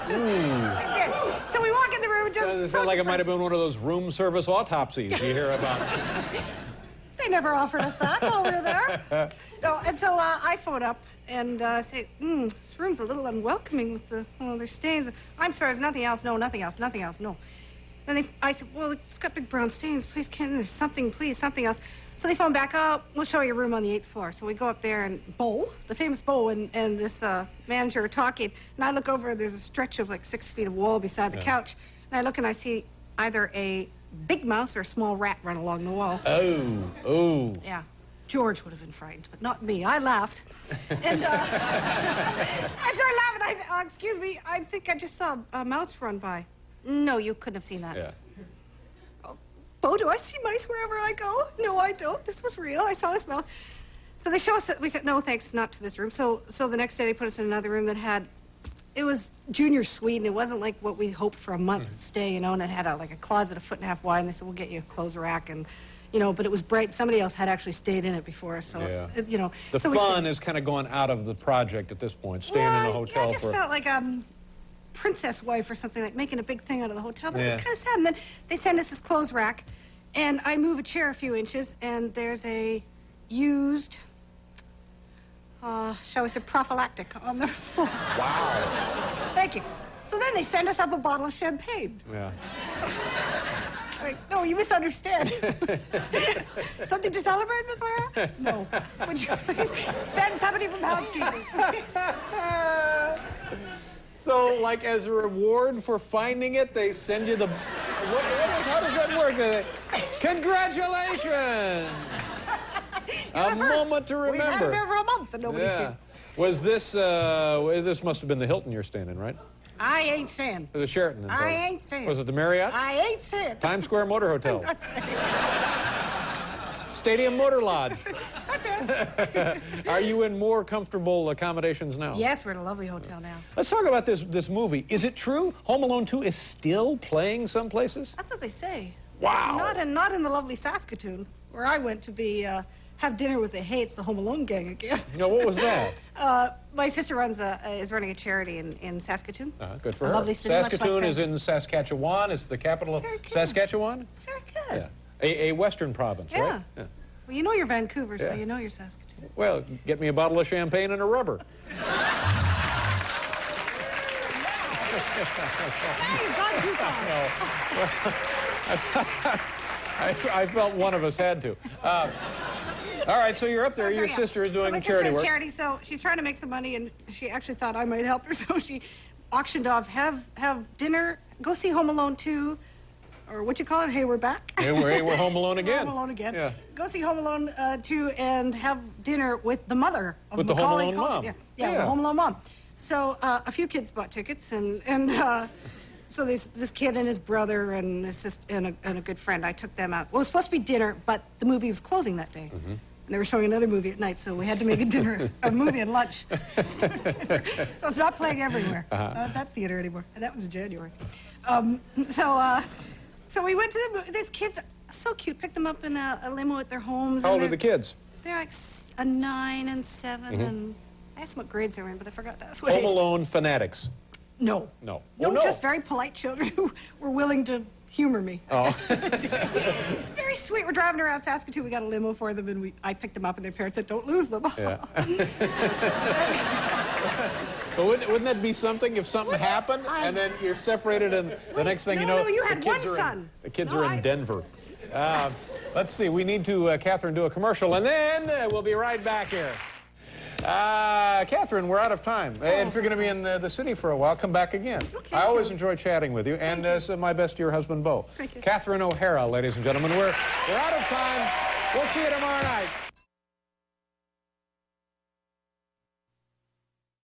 Okay, so we walk in the room just. It sounds like it might have been one of those room service autopsies you hear about. They never offered us that while we were there. No, and so I phone up and say, this room's a little unwelcoming with there's stains. I'm sorry, there's nothing else. No, nothing else, nothing else, no. And I said, well, it's got big brown stains. Please, there's something, please, something else. So they phone back up. We'll show you a room on the 8th floor. So we go up there, and Bo, the famous Bo, and this manager are talking. And I look over, and there's a stretch of like 6 feet of wall beside the couch. And I look, and I see either a big mouse or a small rat run along the wall. Oh. Yeah. George would have been frightened, but not me. I laughed. And I started laughing. I said, excuse me, I think I just saw a mouse run by. No, you couldn't have seen that. Yeah. Bo, do I see mice wherever I go? No, I don't. This was real. I saw this mouse. So they show us, we said, no, thanks, not to this room. So the next day they put us in another room that had, it was junior suite, and it wasn't like what we hoped for a month stay, you know, and it had like a closet 1.5 feet wide, and they said, we'll get you a clothes rack, and, you know, but it was bright. Somebody else had actually stayed in it before, so, you know. The fun is kind of going out of the project at this point, staying in a hotel. Yeah, I just felt like princess wife or something, like making a big thing out of the hotel, but it was kind of sad. And then they send us this clothes rack, and I move a chair a few inches, and there's a used, shall we say, prophylactic on the floor. Wow. Thank you. So then they send us up a bottle of champagne. Yeah. Like, no, you misunderstand. Something to celebrate, Miss Lara? No. Would you please send somebody from housekeeping? So, like, as a reward for finding it, they send you the... how does that work? Congratulations! A moment to remember. We've had it there for a month and nobody's seen. Was this, this must have been the Hilton you're staying in, right? I ain't saying. Or the Sheraton? I ain't saying. Was it the Marriott? I ain't saying. Times Square Motor Hotel? I'm not saying. Stadium Motor Lodge? That's it. Are you in more comfortable accommodations now? Yes, we're in a lovely hotel now. Let's talk about this movie. Is it true Home Alone 2 is still playing some places? That's what they say. Wow. Not in the lovely Saskatoon, where I went to be have dinner with the Hates, the Home Alone gang again. You know, what was that? My sister is running a charity in Saskatoon. Good for her. Lovely city, Saskatoon is in Saskatchewan. It's the capital of Saskatchewan. Very good. Yeah. A western province, right? Yeah. Well, you know you're Vancouver, so you know you're Saskatoon. Well, get me a bottle of champagne and a rubber. Now you've gone too far. I felt one of us had to. All right, so you're up there. Your sister is doing charity work. Charity, so she's trying to make some money, and she actually thought I might help her, so she auctioned off, have dinner, go see Home Alone 2, or what you call it? Hey, we're back. Hey, we're Home Alone again. Home Alone again. Yeah. Go see Home Alone 2 and have dinner with the mother of with the Home Alone mom. Yeah, the Home Alone mom. So a few kids bought tickets, and so this kid and his brother and his sister and a good friend, I took them out. Well, it was supposed to be dinner, but the movie was closing that day. And they were showing another movie at night, so we had to make a movie and lunch. So it's not playing everywhere. Not at that theater anymore. And that was in January. So we went to the movie. These kids, so cute. Picked them up in a limo at their homes. How old are the kids? They're like 9 and 7, and I asked them what grades they were in, but I forgot to ask what Home age. Alone fanatics. No. No. No, Oh, no. just very polite children who were willing to humor me. Oh. Very sweet. We're driving around Saskatoon. We got a limo for them, and I picked them up, and their parents said, "Don't lose them." Yeah. But wouldn't that be something if something happened and then you're separated and the next thing you know, you had the kids one son. The kids are in Denver. Let's see. We need to, Catherine, do a commercial, and then we'll be right back here. Catherine, we're out of time. And if you're going to be in the city for a while, come back again. Okay. I always enjoy chatting with you, and so my best to your husband, Bo. Thank you. Catherine O'Hara, ladies and gentlemen. We're out of time. We'll see you tomorrow night.